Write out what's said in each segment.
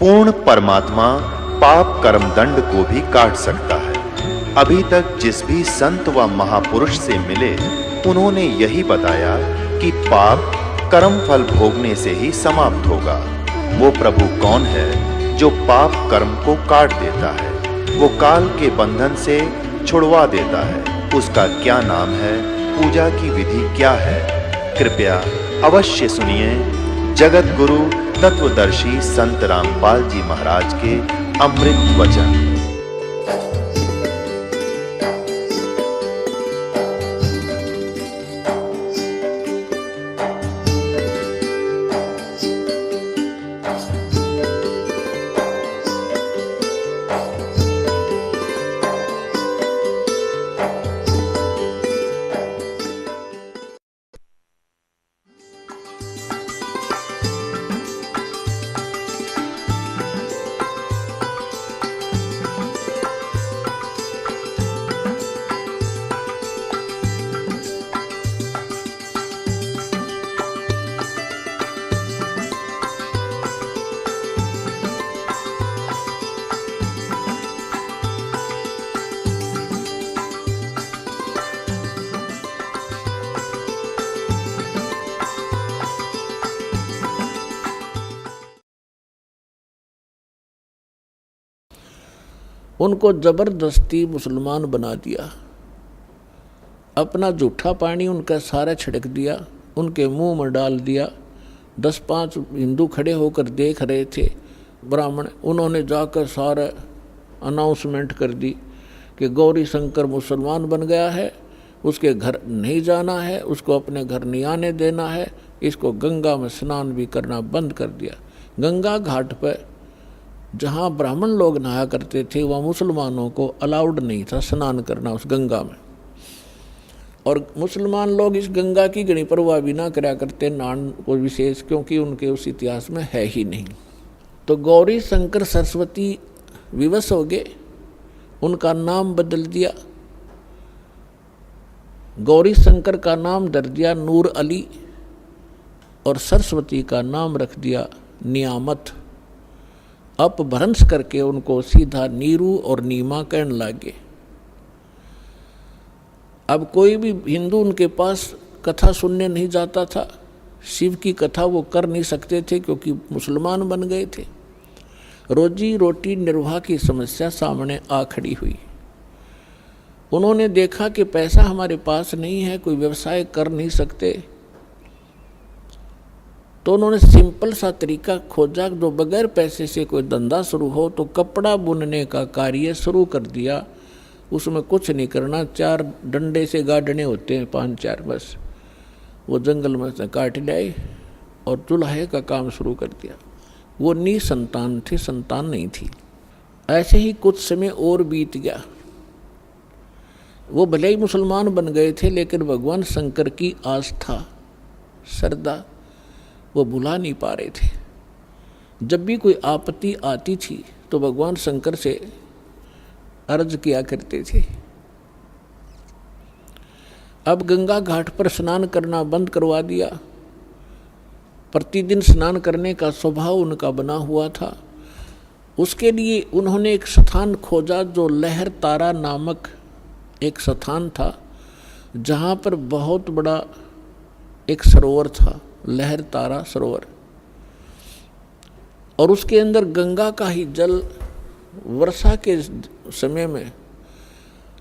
पूर्ण परमात्मा पाप कर्म दंड को भी काट सकता है। अभी तक जिस भी संत व महापुरुष से मिले उन्होंने यही बताया कि पाप कर्म फल भोगने से ही समाप्त होगा। वो प्रभु कौन है जो पाप कर्म को काट देता है, वो काल के बंधन से छुड़वा देता है। उसका क्या नाम है, पूजा की विधि क्या है? कृपया अवश्य सुनिए जगत गुरु तत्वदर्शी संत रामपाल जी महाराज के अमृत वचन। उनको जबरदस्ती मुसलमान बना दिया, अपना जूठा पानी उनका सारा छिड़क दिया, उनके मुंह में डाल दिया। 10-5 हिंदू खड़े होकर देख रहे थे ब्राह्मण, उन्होंने जाकर सारा अनाउंसमेंट कर दी कि गौरी शंकर मुसलमान बन गया है, उसके घर नहीं जाना है, उसको अपने घर नहीं आने देना है, इसको गंगा में स्नान भी करना बंद कर दिया। गंगा घाट पर जहाँ ब्राह्मण लोग नहाया करते थे वहाँ मुसलमानों को अलाउड नहीं था स्नान करना उस गंगा में, और मुसलमान लोग इस गंगा की गणी परवाह भी ना कराया करते नहान को विशेष, क्योंकि उनके उस इतिहास में है ही नहीं। तो गौरी शंकर सरस्वती विवश हो गए, उनका नाम बदल दिया, गौरी शंकर का नाम धर दिया नूर अली, और सरस्वती का नाम रख दिया नियामत। अपभ्रंश करके उनको सीधा नीरू और नीमा कहने लगे। अब कोई भी हिंदू उनके पास कथा सुनने नहीं जाता था, शिव की कथा वो कर नहीं सकते थे क्योंकि मुसलमान बन गए थे। रोजी रोटी निर्वाह की समस्या सामने आ खड़ी हुई। उन्होंने देखा कि पैसा हमारे पास नहीं है, कोई व्यवसाय कर नहीं सकते, तो उन्होंने सिंपल सा तरीका खोजा जो बगैर पैसे से कोई धंधा शुरू हो। तो कपड़ा बुनने का कार्य शुरू कर दिया। उसमें कुछ नहीं करना, 4 डंडे से गाड़ने होते हैं, 5-4 बस, वो जंगल में से काट लाए और चूल्हे का काम शुरू कर दिया। वो निसंतान थे, संतान नहीं थी। ऐसे ही कुछ समय और बीत गया। वो भले ही मुसलमान बन गए थे, लेकिन भगवान शंकर की आस्था श्रद्धा वो भुला नहीं पा रहे थे। जब भी कोई आपत्ति आती थी तो भगवान शंकर से अर्ज किया करते थे। अब गंगा घाट पर स्नान करना बंद करवा दिया। प्रतिदिन स्नान करने का स्वभाव उनका बना हुआ था। उसके लिए उन्होंने एक स्थान खोजा जो लहर तारा नामक एक स्थान था, जहाँ पर बहुत बड़ा एक सरोवर था, लहर तारा सरोवर, और उसके अंदर गंगा का ही जल वर्षा के समय में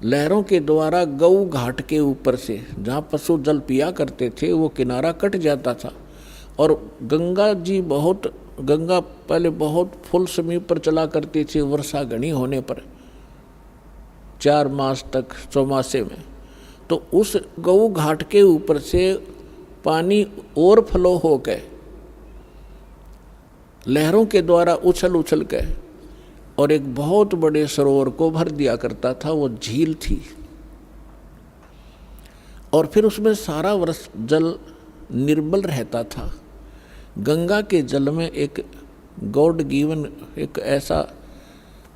लहरों के द्वारा गऊ घाट के ऊपर से जहाँ पशु जल पिया करते थे वो किनारा कट जाता था, और गंगा पहले बहुत फुल समय पर चला करती थी वर्षा घनी होने पर, 4 मास तक चौमासे में। तो उस गऊ घाट के ऊपर से पानी और फ्लो हो गए लहरों के द्वारा उछल उछल के, और एक बहुत बड़े सरोवर को भर दिया करता था। वो झील थी, और फिर उसमें सारा वर्ष जल निर्मल रहता था। गंगा के जल में एक गॉड गिवन एक ऐसा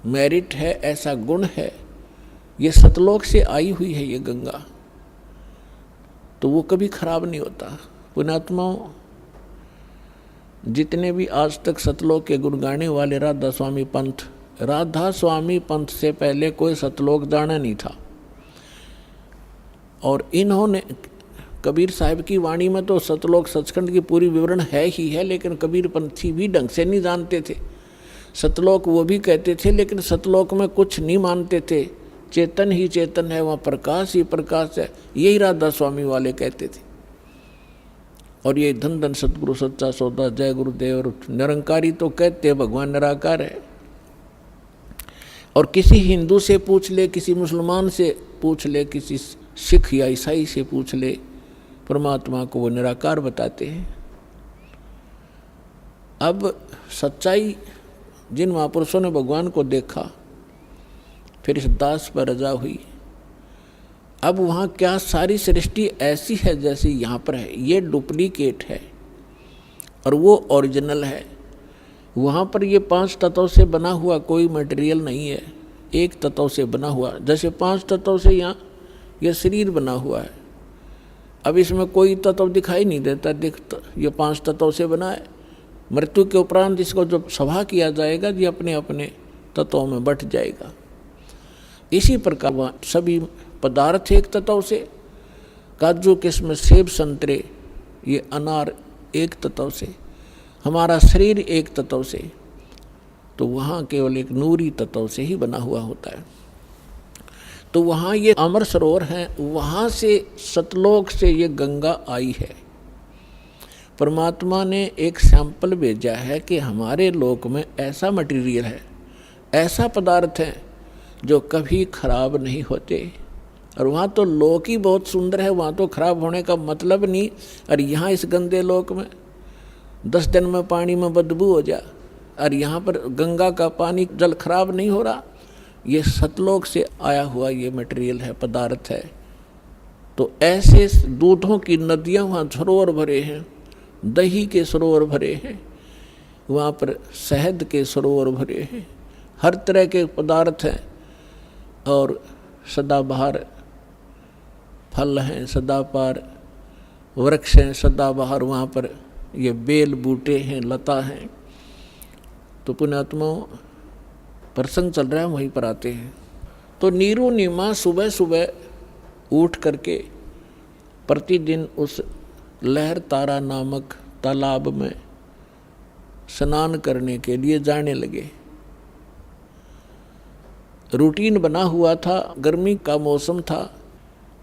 मेरिट है, ऐसा गुण है, ये सतलोक से आई हुई है ये गंगा, तो वो कभी खराब नहीं होता। पुण्यात्माओं, जितने भी आज तक सतलोक के गुण गाने वाले राधा स्वामी पंथ से पहले कोई सतलोक जाना नहीं था। और इन्होंने कबीर साहब की वाणी में तो सतलोक सचखंड की पूरी विवरण है ही है, लेकिन कबीर पंथी भी ढंग से नहीं जानते थे। सतलोक वो भी कहते थे, लेकिन सतलोक में कुछ नहीं मानते थे। चेतन ही चेतन है, वहाँ प्रकाश ही प्रकाश है, यही राधा स्वामी वाले कहते थे। और ये धन धन सतगुरु सच्चा सौदा, जय गुरुदेव। और निरंकारी तो कहते भगवान निराकार है। और किसी हिंदू से पूछ ले, किसी मुसलमान से पूछ ले, किसी सिख या ईसाई से पूछ ले, परमात्मा को वो निराकार बताते हैं। अब सच्चाई, जिन महापुरुषों ने भगवान को देखा, फिर इस दास पर रजा हुई। अब वहाँ क्या सारी सृष्टि ऐसी है जैसी यहाँ पर है? ये डुप्लीकेट है और वो ओरिजिनल है। वहाँ पर ये 5 तत्वों से बना हुआ कोई मटेरियल नहीं है, एक तत्व से बना हुआ। जैसे 5 तत्वों से यहाँ ये शरीर बना हुआ है। अब इसमें कोई तत्व दिखाई नहीं देता, ये 5 तत्वों से बना है। मृत्यु के उपरांत इसको जब सभा किया जाएगा, ये अपने अपने तत्वों में बट जाएगा। इसी प्रकार वहाँ सभी पदार्थ एक तत्व से, काजू किस्म सेब संतरे ये अनार एक तत्व से, हमारा शरीर एक तत्व से, तो वहाँ केवल एक नूरी तत्व से ही बना हुआ होता है। तो वहाँ ये अमर सरोवर है, वहाँ से सतलोक से ये गंगा आई है। परमात्मा ने एक सैंपल भेजा है कि हमारे लोक में ऐसा मटेरियल है, ऐसा पदार्थ है जो कभी खराब नहीं होते। और वहाँ तो लोक ही बहुत सुंदर है, वहाँ तो खराब होने का मतलब नहीं। और यहाँ इस गंदे लोक में 10 दिन में पानी में बदबू हो जा, और यहाँ पर गंगा का पानी जल खराब नहीं हो रहा। ये सतलोक से आया हुआ ये मटेरियल है, पदार्थ है। तो ऐसे दूधों की नदियाँ वहाँ सरोवर भरे हैं, दही के सरोवर भरे हैं, वहाँ पर शहद के सरोवर भरे हैं, हर तरह के पदार्थ हैं। और सदाबहार फल हैं, सदाबहार वृक्ष हैं, सदाबहार वहाँ पर ये बेल बूटे हैं, लता हैं। तो पुण्यात्माओं, प्रसंग चल रहा है, वहीं पर आते हैं। तो नीरू नीमा सुबह सुबह उठ करके प्रतिदिन उस लहर तारा नामक तालाब में स्नान करने के लिए जाने लगे। रूटीन बना हुआ था, गर्मी का मौसम था,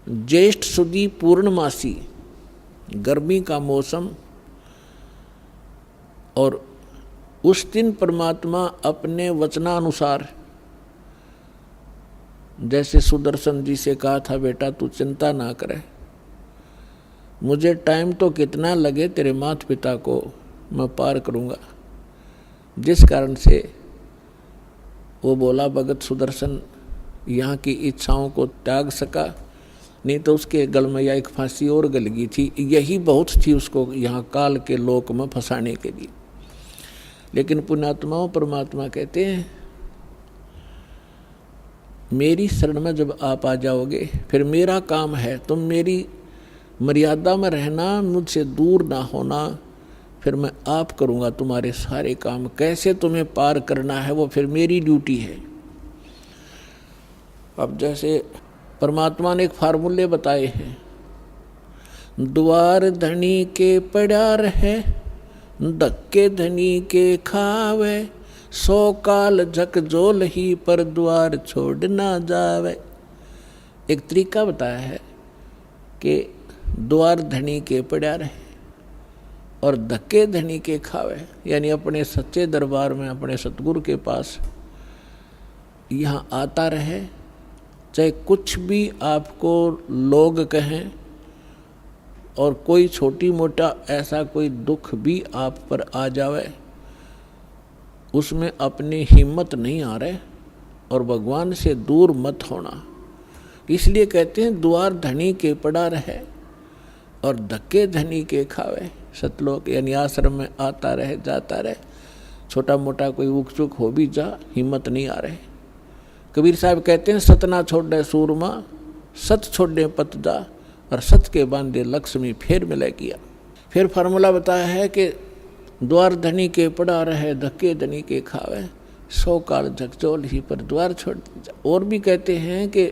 ज्येष्ठ सुदी पूर्णमासी, गर्मी का मौसम। और उस दिन परमात्मा अपने वचनानुसार, जैसे सुदर्शन जी से कहा था, बेटा तू चिंता ना करे, मुझे टाइम तो कितना लगे तेरे माता पिता को मैं पार करूँगा। जिस कारण से वो बोला, भगत सुदर्शन यहाँ की इच्छाओं को त्याग सका, नहीं तो उसके गल में या एक फांसी और गल गई थी। यही बहुत थी उसको यहाँ काल के लोक में फंसाने के लिए। लेकिन पुण्यात्माओं, परमात्मा कहते हैं मेरी शरण में जब आप आ जाओगे, फिर मेरा काम है, तुम मेरी मर्यादा में रहना, मुझसे दूर ना होना, फिर मैं आप करूँगा तुम्हारे सारे काम। कैसे तुम्हें पार करना है वो फिर मेरी ड्यूटी है। अब जैसे परमात्मा ने एक फार्मूले बताए हैं, द्वार धनी के पड़ा रहे, धक्के धनी के खावे, 100 काल झकझोल ही पर द्वार छोड़ ना जावे। एक तरीका बताया है कि द्वार धनी के पड़ा रहे और धक्के धनी के खावे, यानी अपने सच्चे दरबार में, अपने सतगुरु के पास यहाँ आता रहे, चाहे कुछ भी आपको लोग कहें, और कोई छोटी मोटा ऐसा कोई दुख भी आप पर आ जावे, उसमें अपनी हिम्मत नहीं आ रहे और भगवान से दूर मत होना। इसलिए कहते हैं द्वार धनी के पड़ा रहे और धक्के धनी के खावे। सतलोक यानी आश्रम में आता रहे, जाता रहे, छोटा मोटा कोई उक चुक हो भी जा, हिम्मत नहीं आ रहे। कबीर साहब कहते हैं सतना छोड़े सूरमा, सत छोड़े पत जा, और सत के बांधे लक्ष्मी फेर मिले किया। फिर फार्मूला बताया है कि द्वार धनी के पड़ा रहे, धक्के धनी के खावे, 100 काल झकझोल ही पर द्वार छोड़। और भी कहते हैं कि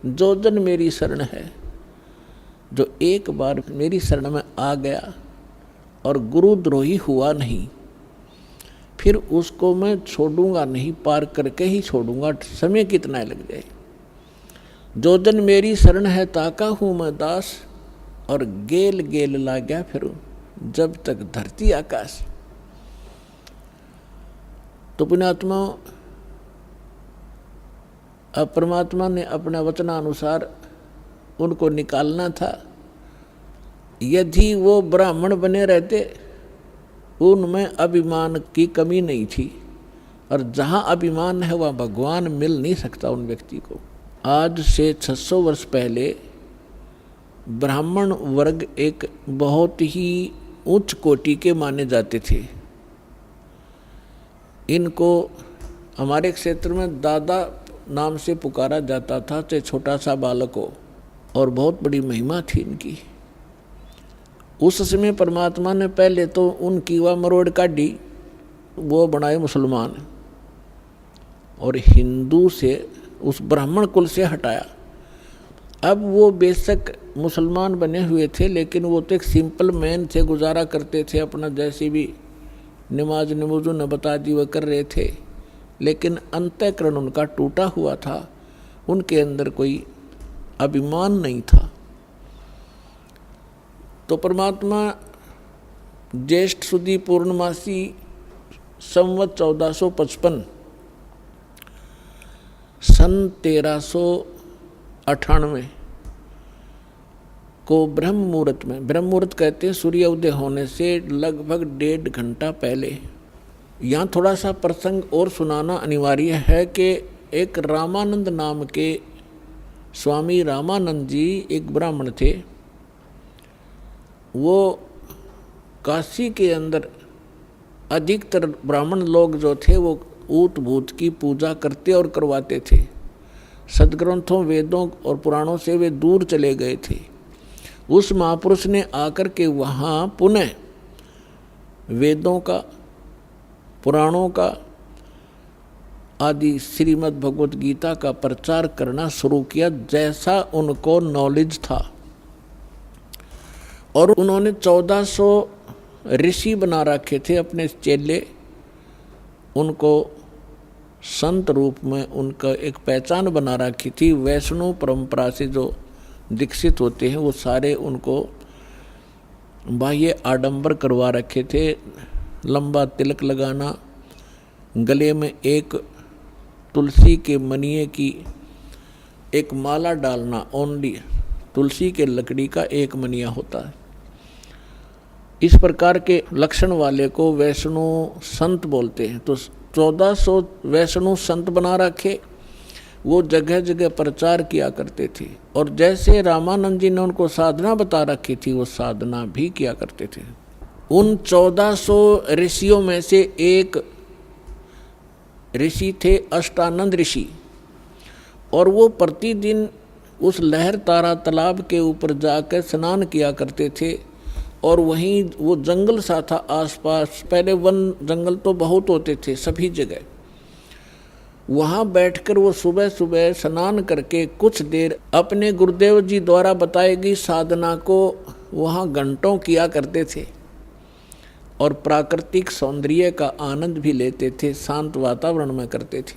जो जन मेरी शरण है, जो एक बार मेरी शरण में आ गया और गुरुद्रोही हुआ नहीं, फिर उसको मैं छोड़ूंगा नहीं, पार करके ही छोड़ूंगा, समय कितना लग जाए। जो जन मेरी शरण है ताका हूँ मैं दास, और गेल गेल ला गया फिर जब तक धरती आकाश। तो पुण्यात्मा, अब परमात्मा ने अपने वचनानुसार उनको निकालना था। यदि वो ब्राह्मण बने रहते, उनमें अभिमान की कमी नहीं थी, और जहाँ अभिमान है वहाँ भगवान मिल नहीं सकता उन व्यक्ति को। आज से 600 वर्ष पहले ब्राह्मण वर्ग एक बहुत ही उच्च कोटि के माने जाते थे। इनको हमारे क्षेत्र में दादा नाम से पुकारा जाता था, चाहे छोटा सा बालक हो, और बहुत बड़ी महिमा थी इनकी। उस समय परमात्मा ने पहले तो उनकी वह मरोड़ काटी, वो बनाए मुसलमान, और हिंदू से उस ब्राह्मण कुल से हटाया। अब वो बेशक मुसलमान बने हुए थे, लेकिन वो तो एक सिंपल मैन थे, गुजारा करते थे अपना, जैसी भी नमाज नमूजों ने बता दी वह कर रहे थे, लेकिन अंतःकरण उनका टूटा हुआ था, उनके अंदर कोई अभिमान नहीं था। तो परमात्मा ज्येष्ठ सुदी पूर्णमासी संवत 1455 सन 1398 को ब्रह्म मुहूर्त में, ब्रह्म मुहूर्त कहते हैं सूर्य उदय होने से लगभग 1.5 घंटा पहले। यहाँ थोड़ा सा प्रसंग और सुनाना अनिवार्य है कि एक रामानंद नाम के स्वामी रामानंद जी एक ब्राह्मण थे। वो काशी के अंदर अधिकतर ब्राह्मण लोग जो थे वो ऊत भूत की पूजा करते और करवाते थे। सदग्रंथों, वेदों और पुराणों से वे दूर चले गए थे। उस महापुरुष ने आकर के वहाँ पुनः वेदों का, पुराणों का आदि श्रीमद् भगवत गीता का प्रचार करना शुरू किया, जैसा उनको नॉलेज था। और उन्होंने 1400 ऋषि बना रखे थे अपने चेले। उनको संत रूप में उनका एक पहचान बना रखी थी। वैष्णव परंपरा से जो दीक्षित होते हैं वो सारे उनको बाह्य आडंबर करवा रखे थे। लंबा तिलक लगाना, गले में एक तुलसी के मनिए की एक माला डालना, ओनली तुलसी के लकड़ी का एक मनिया होता है। इस प्रकार के लक्षण वाले को वैष्णव संत बोलते हैं। तो 1400 वैष्णव संत बना रखे, वो जगह जगह प्रचार किया करते थे। और जैसे रामानंद जी ने उनको साधना बता रखी थी, वो साधना भी किया करते थे। उन 1400 ऋषियों में से एक ऋषि थे अष्टानंद ऋषि, और वो प्रतिदिन उस लहर तारा तालाब के ऊपर जाकर स्नान किया करते थे। और वहीं वो जंगल सा था आसपास, पहले वन जंगल तो बहुत होते थे सभी जगह। वहाँ बैठकर वो सुबह सुबह स्नान करके कुछ देर अपने गुरुदेव जी द्वारा बताई गई साधना को वहाँ घंटों किया करते थे, और प्राकृतिक सौंदर्य का आनंद भी लेते थे, शांत वातावरण में करते थे।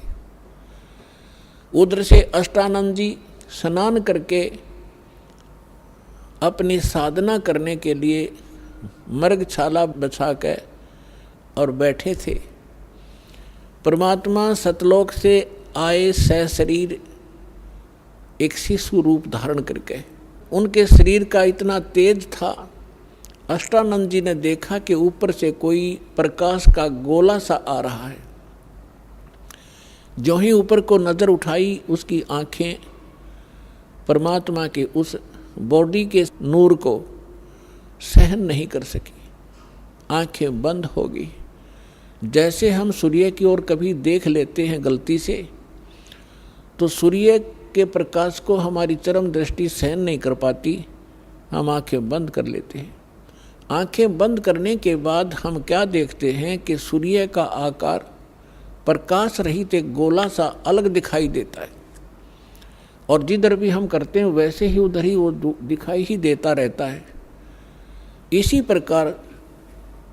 उधर से अष्टानंद जी स्नान करके अपनी साधना करने के लिए मृगछाला बिछा के और बैठे थे। परमात्मा सतलोक से आए सशरीर एक शिशु रूप धारण करके, उनके शरीर का इतना तेज था। अष्टानंद जी ने देखा कि ऊपर से कोई प्रकाश का गोला सा आ रहा है। जो ही ऊपर को नजर उठाई, उसकी आंखें परमात्मा के उस बॉडी के नूर को सहन नहीं कर सकी, आंखें बंद हो गई। जैसे हम सूर्य की ओर कभी देख लेते हैं गलती से, तो सूर्य के प्रकाश को हमारी चरम दृष्टि सहन नहीं कर पाती, हम आंखें बंद कर लेते हैं। आंखें बंद करने के बाद हम क्या देखते हैं कि सूर्य का आकार प्रकाश रहित एक गोला सा अलग दिखाई देता है, और जिधर भी हम करते हैं वैसे ही उधर ही वो दिखाई ही देता रहता है। इसी प्रकार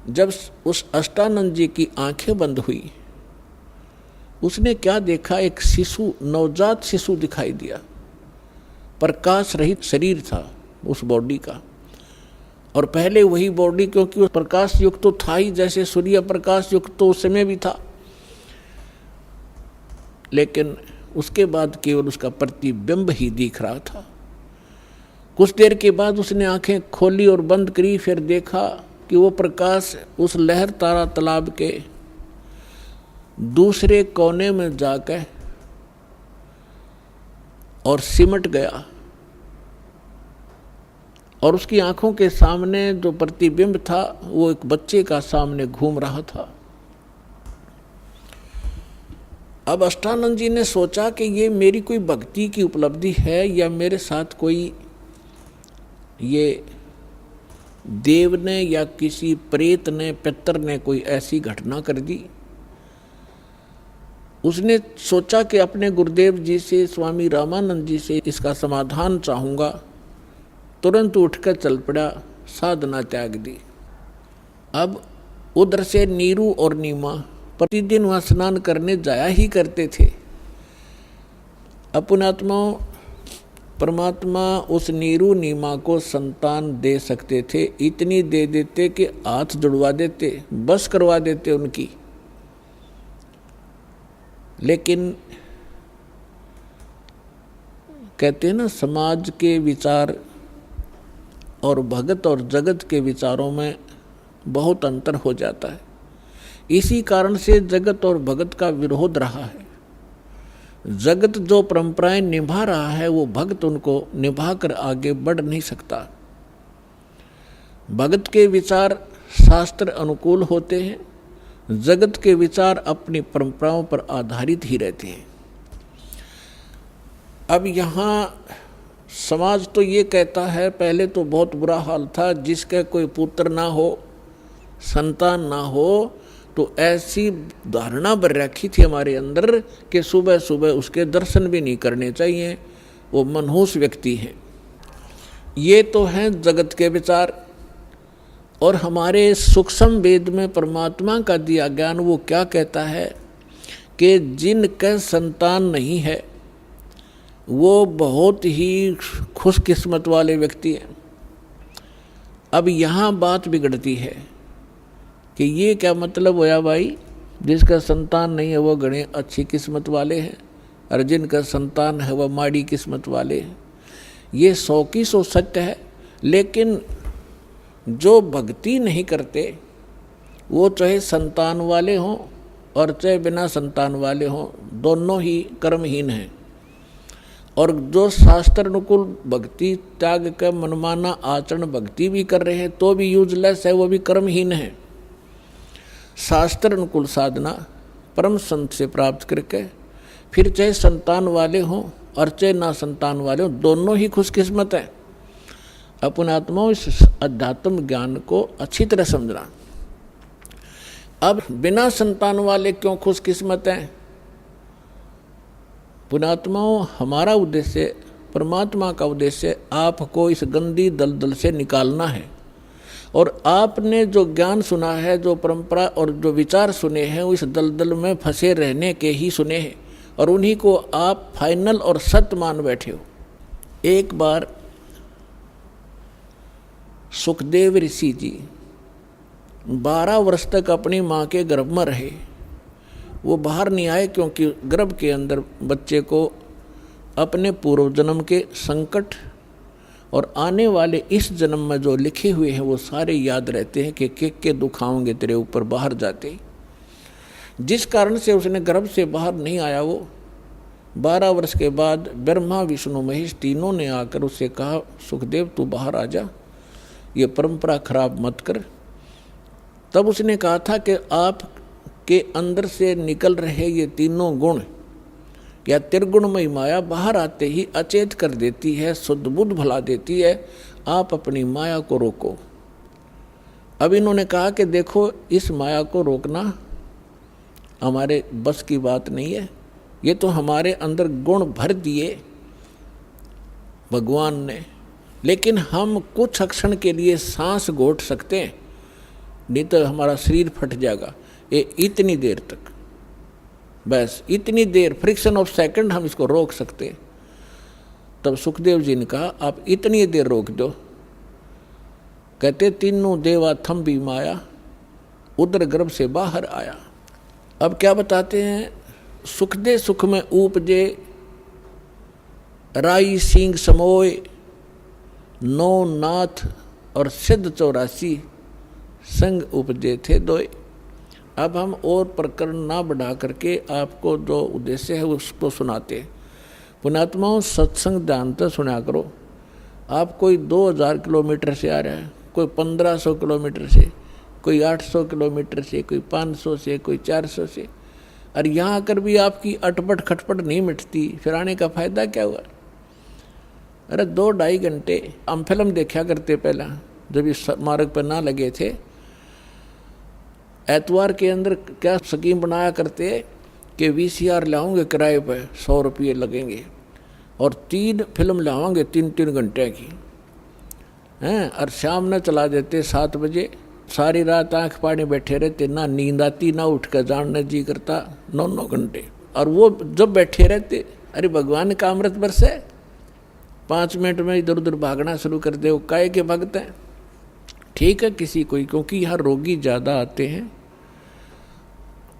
जब उस अष्टानंद जी की आंखें बंद हुई, उसने क्या देखा, एक शिशु, नवजात शिशु दिखाई दिया। प्रकाश रहित शरीर था उस बॉडी का, और पहले वही बॉडी, क्योंकि वो प्रकाश युक्त तो था ही, जैसे सूर्य प्रकाश युक्त तो उस समय भी था, लेकिन उसके बाद केवल उसका प्रतिबिंब ही दिख रहा था। कुछ देर के बाद उसने आंखें खोली और बंद करी, फिर देखा कि वो प्रकाश उस लहर तारा तालाब के दूसरे कोने में जाकर और सिमट गया, और उसकी आंखों के सामने जो प्रतिबिंब था वो एक बच्चे का सामने घूम रहा था। अब अष्टानंद जी ने सोचा कि ये मेरी कोई भक्ति की उपलब्धि है या मेरे साथ कोई ये देव ने या किसी प्रेत ने, पितर ने कोई ऐसी घटना कर दी। उसने सोचा कि अपने गुरुदेव जी से, स्वामी रामानंद जी से इसका समाधान चाहूँगा। तुरंत उठकर चल पड़ा, साधना त्याग दी। अब उधर से नीरू और नीमा प्रतिदिन वहाँ स्नान करने जाया ही करते थे। अपनात्मा परमात्मा उस नीरू नीमा को संतान दे सकते थे, इतनी दे देते कि हाथ जुड़वा देते, बस करवा देते उनकी। लेकिन कहते हैं ना, समाज के विचार और भगत और जगत के विचारों में बहुत अंतर हो जाता है। इसी कारण से जगत और भगत का विरोध रहा है। जगत जो परंपराएं निभा रहा है वो भक्त उनको निभाकर आगे बढ़ नहीं सकता। भगत के विचार शास्त्र अनुकूल होते हैं, जगत के विचार अपनी परंपराओं पर आधारित ही रहते हैं। अब यहाँ समाज तो ये कहता है, पहले तो बहुत बुरा हाल था, जिसका कोई पुत्र ना हो, संतान ना हो, तो ऐसी धारणा बन रखी थी हमारे अंदर कि सुबह सुबह उसके दर्शन भी नहीं करने चाहिए, वो मनहूस व्यक्ति है। ये तो हैं जगत के विचार। और हमारे सूक्ष्म वेद में परमात्मा का दिया ज्ञान वो क्या कहता है कि जिनका संतान नहीं है वो बहुत ही खुशकिस्मत वाले व्यक्ति हैं। अब यहाँ बात बिगड़ती है कि ये क्या मतलब होया भाई, जिसका संतान नहीं है वो गणे अच्छी किस्मत वाले हैं, और जिनका संतान है वह माड़ी किस्मत वाले हैं। ये 100 की 100 सत्य है। लेकिन जो भक्ति नहीं करते वो चाहे संतान वाले हों और चाहे बिना संतान वाले हों, दोनों ही कर्महीन हैं। और जो शास्त्र अनुकूल भक्ति त्याग कर मनमाना आचरण भक्ति भी कर रहे हैं तो भी यूजलेस है, वो भी कर्महीन है। शास्त्र अनुकूल साधना परम संत से प्राप्त करके फिर चाहे संतान वाले हों और चाहे ना संतान वाले हों, दोनों ही खुशकिस्मत हैं। अपने आत्माओं इस अध्यात्म ज्ञान को अच्छी तरह समझना। अब बिना संतान वाले क्यों खुशकिस्मत हैं? पुणात्माओं, हमारा उद्देश्य, परमात्मा का उद्देश्य आपको इस गंदी दलदल से निकालना है। और आपने जो ज्ञान सुना है, जो परंपरा और जो विचार सुने हैं, वो इस दलदल में फंसे रहने के ही सुने हैं, और उन्हीं को आप फाइनल और सत्य मान बैठे हो। एक बार सुखदेव ऋषि जी 12 वर्ष तक अपनी माँ के गर्भ में रहे। वो बाहर नहीं आए क्योंकि गर्भ के अंदर बच्चे को अपने पूर्व जन्म के संकट और आने वाले इस जन्म में जो लिखे हुए हैं वो सारे याद रहते हैं कि के दुख आएंगे तेरे ऊपर बाहर जाते। जिस कारण से उसने गर्भ से बाहर नहीं आया। वो 12 वर्ष के बाद ब्रह्मा विष्णु महेश तीनों ने आकर उससे कहा, सुखदेव तू बाहर आ जा, ये परंपरा खराब मत कर। तब उसने कहा था कि आप के अंदर से निकल रहे ये तीनों गुण या त्रिगुणमयी माया बाहर आते ही अचेत कर देती है, शुद्ध बुद्ध भला देती है। आप अपनी माया को रोको। अब इन्होंने कहा कि देखो इस माया को रोकना हमारे बस की बात नहीं है, ये तो हमारे अंदर गुण भर दिए भगवान ने, लेकिन हम कुछ क्षण के लिए सांस घोट सकते हैं, नहीं तो हमारा शरीर फट जाएगा। ये इतनी देर तक, बस इतनी देर, फ्रिक्शन ऑफ सेकंड हम इसको रोक सकते हैं। तब सुखदेव जी ने कहा आप इतनी देर रोक दो। कहते तीनों देवा थम भी माया, उदर गर्भ से बाहर आया। अब क्या बताते हैं, सुख दे सुख में उपजे, राई सिंह समोय, नौ नाथ और सिद्ध 84 संग उपजे थे दोय। अब हम और प्रकरण ना बढ़ा करके आपको जो उद्देश्य है उसको सुनाते हैं। पुण्यात्माओं, सत्संग ध्यान से सुना करो। आप कोई 2000 किलोमीटर से आ रहा है, कोई 1500 किलोमीटर से, कोई 800 किलोमीटर से, कोई 500 से, कोई 400 से, और यहाँ आकर भी आपकी अटपट खटपट नहीं मिटती, फिर आने का फायदा क्या हुआ? अरे 2-2.5 घंटे हम फिल्म देखा करते पहला, जब इस मार्ग पर ना लगे थे। एतवार के अंदर क्या स्कीम बनाया करते कि VCR लाओगे किराए पर, 100 रुपये लगेंगे, और 3 फिल्म लाओगे 3-3 घंटे की हैं, और शाम में चला देते 7 बजे। सारी रात आंख पानी बैठे रहते, ना नींद आती, ना उठ कर जानने जी करता, 9-9 घंटे। और वो जब बैठे रहते, अरे भगवान का अमृत बरसे, 5 मिनट में इधर उधर भागना शुरू कर दे। वो काहे के भगते हैं? ठीक है किसी कोई, क्योंकि यहाँ रोगी ज़्यादा आते हैं,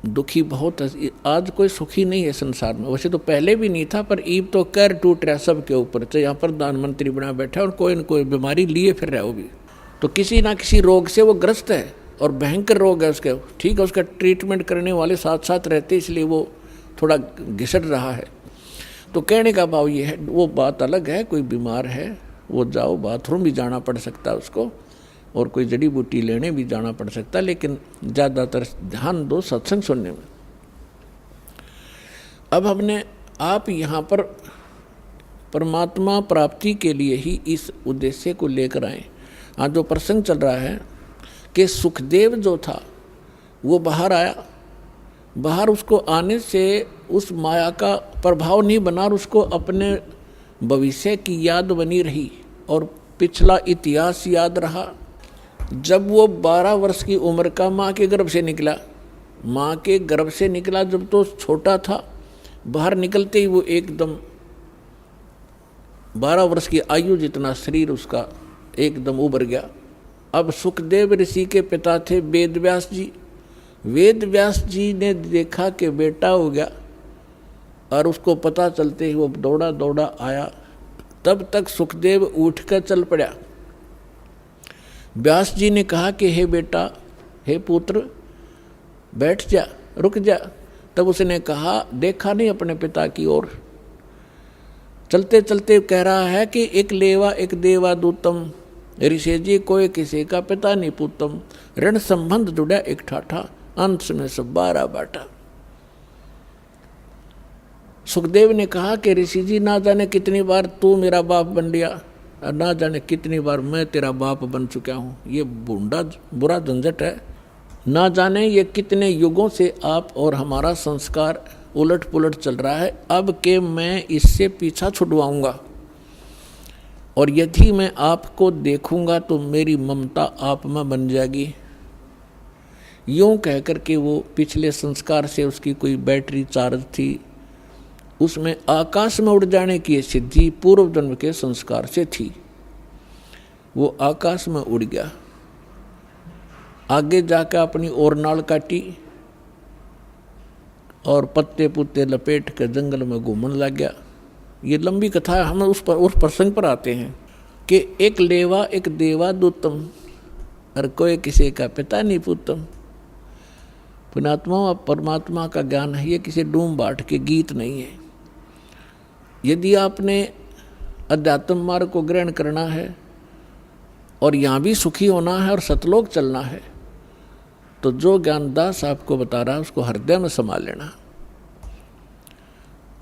दुखी बहुत। आज कोई सुखी नहीं है संसार में, वैसे तो पहले भी नहीं था, पर ईब तो कर टूट रहा सबके ऊपर। तो यहाँ प्रधानमंत्री बना बैठा और कोई न कोई बीमारी लिए फिर रहा, वो भी तो किसी ना किसी रोग से वो ग्रस्त है, और भयंकर रोग है उसके। ठीक है, उसका ट्रीटमेंट करने वाले साथ साथ रहते, इसलिए वो थोड़ा घिसट रहा है। तो कहने का भाव ये है, वो बात अलग है, कोई बीमार है वो जाओ, बाथरूम भी जाना पड़ सकता है उसको, और कोई जड़ी बूटी लेने भी जाना पड़ सकता है, लेकिन ज़्यादातर ध्यान दो सत्संग सुनने में। अब हमने आप यहाँ पर परमात्मा प्राप्ति के लिए ही इस उद्देश्य को लेकर आए। आज जो प्रसंग चल रहा है कि सुखदेव जो था वो बाहर आया, बाहर उसको आने से उस माया का प्रभाव नहीं बना, और उसको अपने भविष्य की याद बनी रही और पिछला इतिहास याद रहा। जब वो 12 वर्ष की उम्र का माँ के गर्भ से निकला, माँ के गर्भ से निकला जब तो छोटा था, बाहर निकलते ही वो एकदम 12 वर्ष की आयु जितना शरीर उसका एकदम उभर गया। अब सुखदेव ऋषि के पिता थे वेद व्यास जी। वेद व्यास जी ने देखा कि बेटा हो गया, और उसको पता चलते ही वो दौड़ा दौड़ा आया। तब तक सुखदेव उठ कर चल पड़ा। व्यास जी ने कहा कि हे बेटा, हे पुत्र, बैठ जा, रुक जा। तब उसने कहा, देखा नहीं अपने पिता की ओर, चलते चलते कह रहा है कि एक लेवा एक देवा दूतम, ऋषि जी कोई किसी का पिता नहीं पूतम, ऋण संबंध जुड़ा एक ठाठा, अंत में सब 12 बाटा। सुखदेव ने कहा कि ऋषि जी, ना जाने कितनी बार तू मेरा बाप बन लिया, और ना जाने कितनी बार मैं तेरा बाप बन चुका हूँ। ये बूढ़ा बुरा झंझट है। ना जाने ये कितने युगों से आप और हमारा संस्कार उलट पुलट चल रहा है। अब के मैं इससे पीछा छुड़वाऊंगा, और यदि मैं आपको देखूंगा तो मेरी ममता आप में बन जाएगी। यूं कह कर के वो पिछले संस्कार से उसकी कोई बैटरी चार्ज थी, उसमें आकाश में उड़ जाने की सिद्धि पूर्व जन्म के संस्कार से थी। वो आकाश में उड़ गया, आगे जाकर अपनी ओरनाल काटी और पत्ते पुत्ते लपेट कर जंगल में घूमने लग गया। ये लंबी कथा है, हम उस प्रसंग पर आते हैं कि एक लेवा एक देवा दूतम, और कोई किसी का पिता नहीं पूतम। पुण्यात्मा, अब परमात्मा का ज्ञान है, ये किसी डूम बाट के गीत नहीं है। यदि आपने अध्यात्म मार्ग को ग्रहण करना है और यहाँ भी सुखी होना है और सतलोक चलना है, तो जो ज्ञानदास आपको बता रहा है उसको हृदय में संभाल लेना।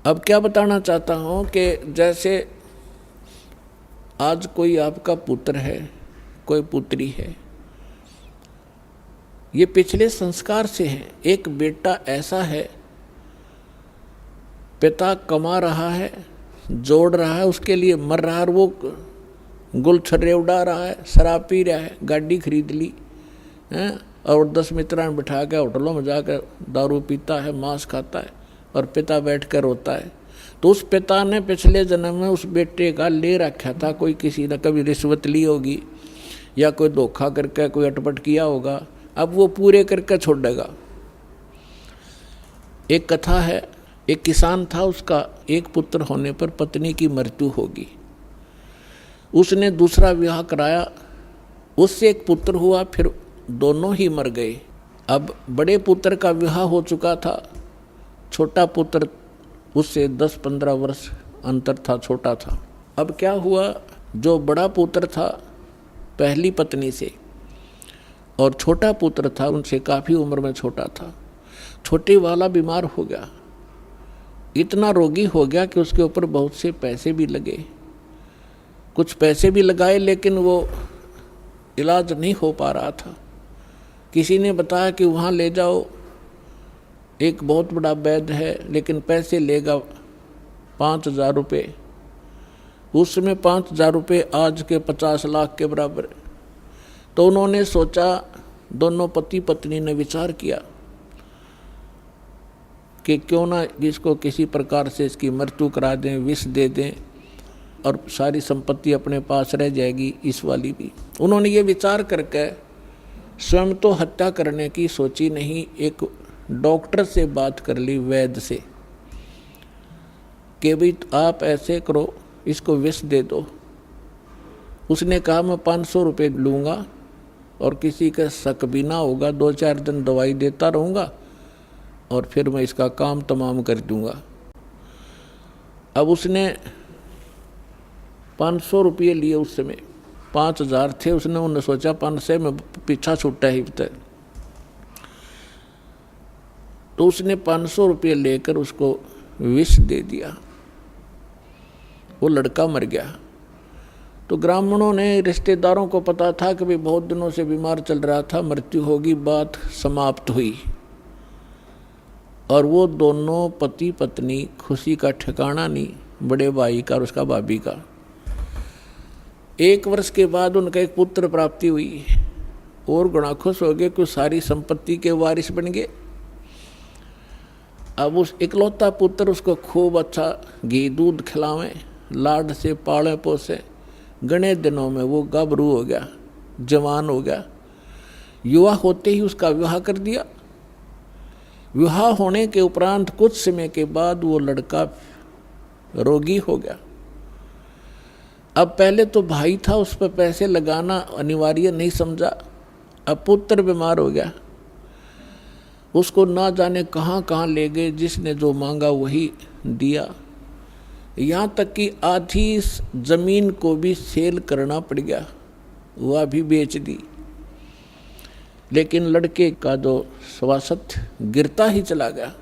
अब क्या बताना चाहता हूँ कि जैसे आज कोई आपका पुत्र है, कोई पुत्री है, ये पिछले संस्कार से हैं। एक बेटा ऐसा है, पिता कमा रहा है, जोड़ रहा है, उसके लिए मर रहा है, और वो गुलछर्रे उड़ा रहा है, शराब पी रहा है, गाड़ी खरीद ली हैं, और 10 मित्रान बिठा के होटलों में जाकर दारू पीता है, मांस खाता है, और पिता बैठ कर रोता है। तो उस पिता ने पिछले जन्म में उस बेटे का ले रखा था, कोई किसी ने कभी रिश्वत ली होगी या कोई धोखा करके कोई अटपट किया होगा, अब वो पूरे करके छोड़ेगा। एक कथा है, एक किसान था, उसका एक पुत्र होने पर पत्नी की मृत्यु होगी। उसने दूसरा विवाह कराया, उससे एक पुत्र हुआ, फिर दोनों ही मर गए। अब बड़े पुत्र का विवाह हो चुका था, छोटा पुत्र उससे 10-15 वर्ष अंतर था, छोटा था। अब क्या हुआ, जो बड़ा पुत्र था पहली पत्नी से, और छोटा पुत्र था उनसे काफ़ी उम्र में छोटा था, छोटे वाला बीमार हो गया, इतना रोगी हो गया कि उसके ऊपर बहुत से पैसे भी लगे, कुछ पैसे भी लगाए, लेकिन वो इलाज नहीं हो पा रहा था। किसी ने बताया कि वहाँ ले जाओ, एक बहुत बड़ा वैद्य है, लेकिन पैसे लेगा 5,000 रुपये। उस समय 5,000 रुपये आज के 50 लाख के बराबर। तो उन्होंने सोचा, दोनों पति पत्नी ने विचार किया कि क्यों ना इसको किसी प्रकार से इसकी मृत्यु करा दें, विष दे दें, और सारी संपत्ति अपने पास रह जाएगी, इस वाली भी। उन्होंने ये विचार करके स्वयं तो हत्या करने की सोची नहीं, एक डॉक्टर से बात कर ली, वैद्य से, कि भाई आप ऐसे करो, इसको विष दे दो। उसने कहा मैं 500 रुपये लूँगा और किसी का शक भी ना होगा, 2-4 दिन दवाई देता रहूँगा और फिर मैं इसका काम तमाम कर दूँगा। अब उसने 500 रुपये लिए, उस समय 5,000 थे, उसने उन्हें सोचा 500 में पीछा छूटा ही तय। तो उसने 500 रुपये लेकर उसको विष दे दिया, वो लड़का मर गया। तो ग्रामीणों ने, रिश्तेदारों को पता था कि भाई बहुत दिनों से बीमार चल रहा था, मृत्यु होगी, बात समाप्त हुई। और वो दोनों पति पत्नी, खुशी का ठिकाना नहीं, बड़े भाई का और उसका भाभी का। 1 वर्ष के बाद उनका एक पुत्र प्राप्ति हुई, और गुणा खुश हो गए कि सारी संपत्ति के वारिस बन गए। अब उस इकलौता पुत्र उसको खूब अच्छा घी दूध खिलावें, लाड से पाले पोसे, घने दिनों में वो गाभरू हो गया, जवान हो गया। युवा होते ही उसका विवाह कर दिया। विवाह होने के उपरांत कुछ समय के बाद वो लड़का रोगी हो गया। अब पहले तो भाई था, उस पर पैसे लगाना अनिवार्य नहीं समझा, अब पुत्र बीमार हो गया, उसको ना जाने कहाँ कहाँ ले गए, जिसने जो मांगा वही दिया। यहाँ तक कि आधी जमीन को भी सेल करना पड़ गया, वह भी बेच दी। लेकिन लड़के का जो स्वास्थ्य गिरता ही चला गया,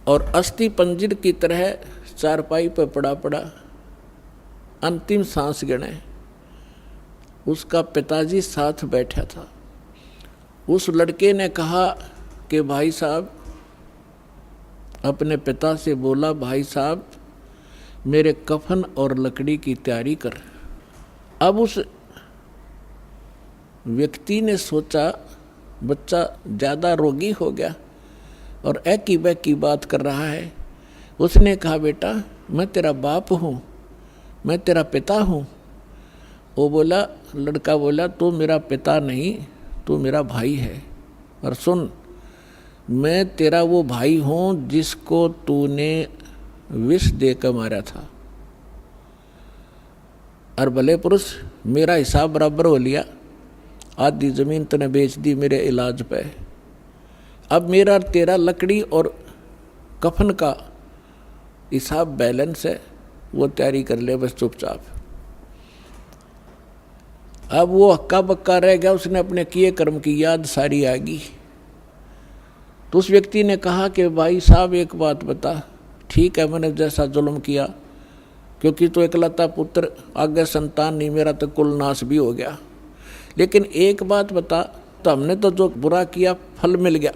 और अस्थि पंजर की तरह चारपाई पर पड़ा पड़ा अंतिम सांस गिने। उसका पिताजी साथ बैठा था। उस लड़के ने कहा कि भाई साहब, अपने पिता से बोला, भाई साहब मेरे कफन और लकड़ी की तैयारी कर। अब उस व्यक्ति ने सोचा बच्चा ज़्यादा रोगी हो गया और एक की बात कर रहा है। उसने कहा बेटा मैं तेरा बाप हूँ, मैं तेरा पिता हूँ। वो बोला, लड़का बोला तू मेरा पिता नहीं, तू मेरा भाई है। और सुन, मैं तेरा वो भाई हूँ जिसको तूने विष देकर मारा था, और भले पुरुष मेरा हिसाब बराबर हो लिया, आधी ज़मीन तूने बेच दी मेरे इलाज पे। अब मेरा तेरा लकड़ी और कफन का हिसाब बैलेंस है, वो तैयारी कर ले बस चुपचाप। अब वो हक्का बक्का रह गया, उसने अपने किए कर्म की याद सारी आ गई। तो उस व्यक्ति ने कहा कि भाई साहब एक बात बता, ठीक है मैंने जैसा जुल्म किया, क्योंकि तो इकलौता पुत्र, आगे संतान नहीं, मेरा तो कुल नाश भी हो गया। लेकिन एक बात बता, तो हमने तो जो बुरा किया फल मिल गया।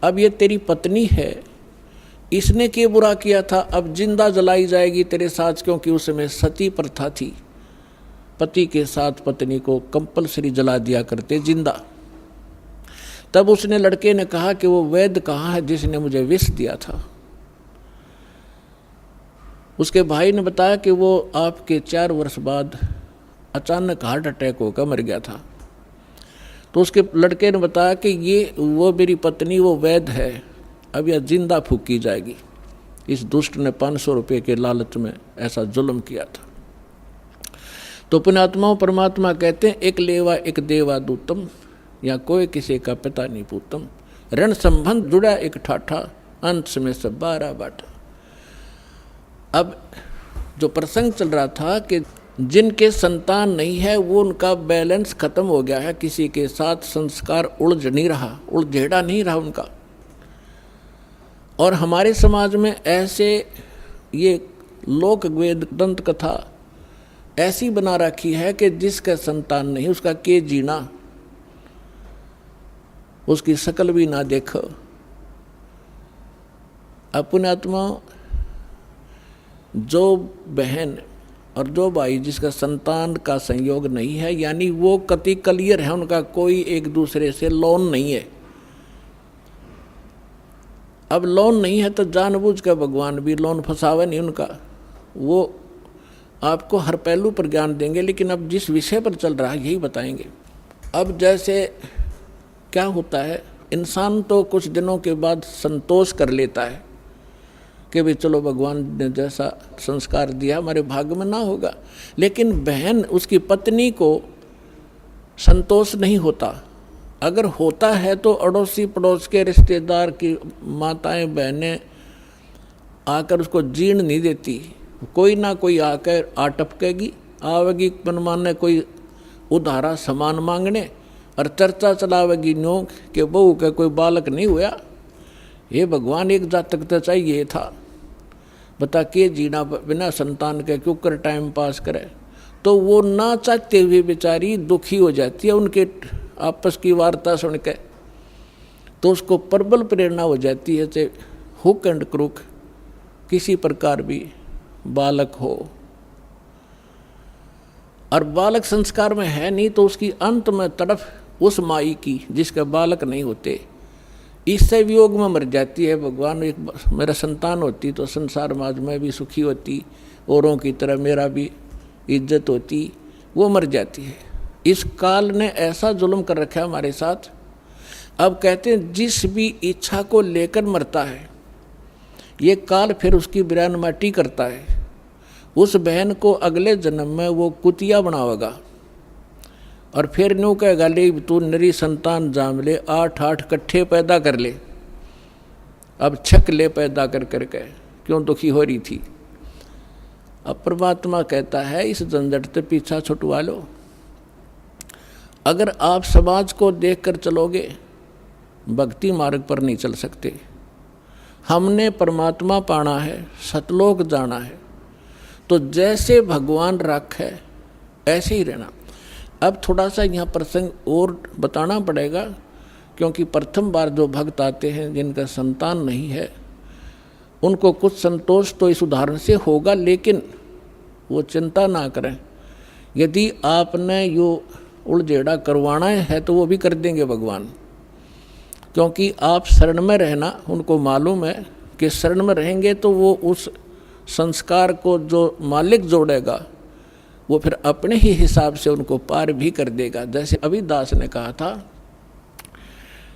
अब ये तेरी पत्नी है, इसने क्या बुरा किया था, अब जिंदा जलाई जाएगी तेरे साथ, क्योंकि उसमें सती प्रथा थी, पति के साथ पत्नी को कंपलसरी जला दिया करते जिंदा। तब उसने लड़के ने कहा कि वो वैद्य कहाँ है जिसने मुझे विष दिया था। उसके भाई ने बताया कि वो आपके 4 वर्ष बाद अचानक हार्ट अटैक होकर मर गया था। तो उसके लड़के ने बताया कि ये वो मेरी पत्नी वो वैद्य है, अब यह जिंदा फूकी जाएगी। इस दुष्ट ने 500 रुपये के लालच में ऐसा जुल्म किया था। तो पुण्यात्माओं, परमात्मा कहते हैं एक लेवा एक देवा दूतम, या कोई किसी का पिता नहीं पूतम। ऋण संबंध जुड़ा एक ठाठा, अंत में सब 12 बाटा। अब जो प्रसंग चल रहा था कि जिनके संतान नहीं है वो उनका बैलेंस खत्म हो गया है, किसी के साथ संस्कार उलझेड़ा नहीं रहा उनका। और हमारे समाज में ऐसे ये लोक वेद दंत कथा ऐसी बना रखी है कि जिसका संतान नहीं उसका के जीना, उसकी शकल भी ना देखो। अपने आत्मा जो बहन और जो भाई जिसका संतान का संयोग नहीं है, यानी वो कति क्लियर है, उनका कोई एक दूसरे से लोन नहीं है। अब लोन नहीं है तो जानबूझ कर भगवान भी लोन फंसावे नहीं उनका, वो आपको हर पहलू पर ज्ञान देंगे। लेकिन अब जिस विषय पर चल रहा है यही बताएंगे। अब जैसे क्या होता है, इंसान तो कुछ दिनों के बाद संतोष कर लेता है कि भाई चलो भगवान ने जैसा संस्कार दिया हमारे भाग्य में ना होगा। लेकिन बहन उसकी पत्नी को संतोष नहीं होता। अगर होता है तो अड़ोसी पड़ोस के रिश्तेदार की माताएं बहनें आकर उसको जीर्ण नहीं देती, कोई ना कोई आकर आटपकेगी, आवेगी मनमाने कोई उधारा सामान मांगने, और चर्चा चलावेगी न्यो कि बहू का कोई बालक नहीं हुआ, ये भगवान एक जातक तो चाहिए था, बता के जीना बिना संतान के क्यों कर टाइम पास करे। तो वो ना चाहते हुए बेचारी दुखी हो जाती है उनके आपस की वार्ता सुन के। तो उसको प्रबल प्रेरणा हो जाती है चाहे हुक एंड क्रुक किसी प्रकार भी बालक हो, और बालक संस्कार में है नहीं तो उसकी अंत में तड़फ उस माई की जिसके बालक नहीं होते, इससे वियोग में मर जाती है। भगवान एक मेरा संतान होती तो संसार समाज में भी सुखी होती, औरों की तरह मेरा भी इज्जत होती, वो मर जाती है। इस काल ने ऐसा जुल्म कर रखा है हमारे साथ। अब कहते हैं जिस भी इच्छा को लेकर मरता है ये काल फिर उसकी बिरान माटी करता है। उस बहन को अगले जन्म में वो कुतिया बनावेगा और फिर न्यू कहेगा ले तू नरी संतान जाम ले, 8 कट्ठे पैदा कर ले, अब छक ले पैदा कर करके क्यों दुखी हो रही थी। अब परमात्मा कहता है इस झंझट से पीछा छुटवा लो। अगर आप समाज को देखकर चलोगे भक्ति मार्ग पर नहीं चल सकते। हमने परमात्मा पाना है, सतलोक जाना है, तो जैसे भगवान राख है ऐसे ही रहना। अब थोड़ा सा यहाँ प्रसंग और बताना पड़ेगा, क्योंकि प्रथम बार जो भक्त आते हैं जिनका संतान नहीं है उनको कुछ संतोष तो इस उदाहरण से होगा, लेकिन वो चिंता ना करें। यदि आपने यो उलझेड़ा करवाना है तो वो भी कर देंगे भगवान, क्योंकि आप शरण में रहना उनको मालूम है कि शरण में रहेंगे तो वो उस संस्कार को जो मालिक जोड़ेगा वो फिर अपने ही हिसाब से उनको पार भी कर देगा। जैसे अभी दास ने कहा था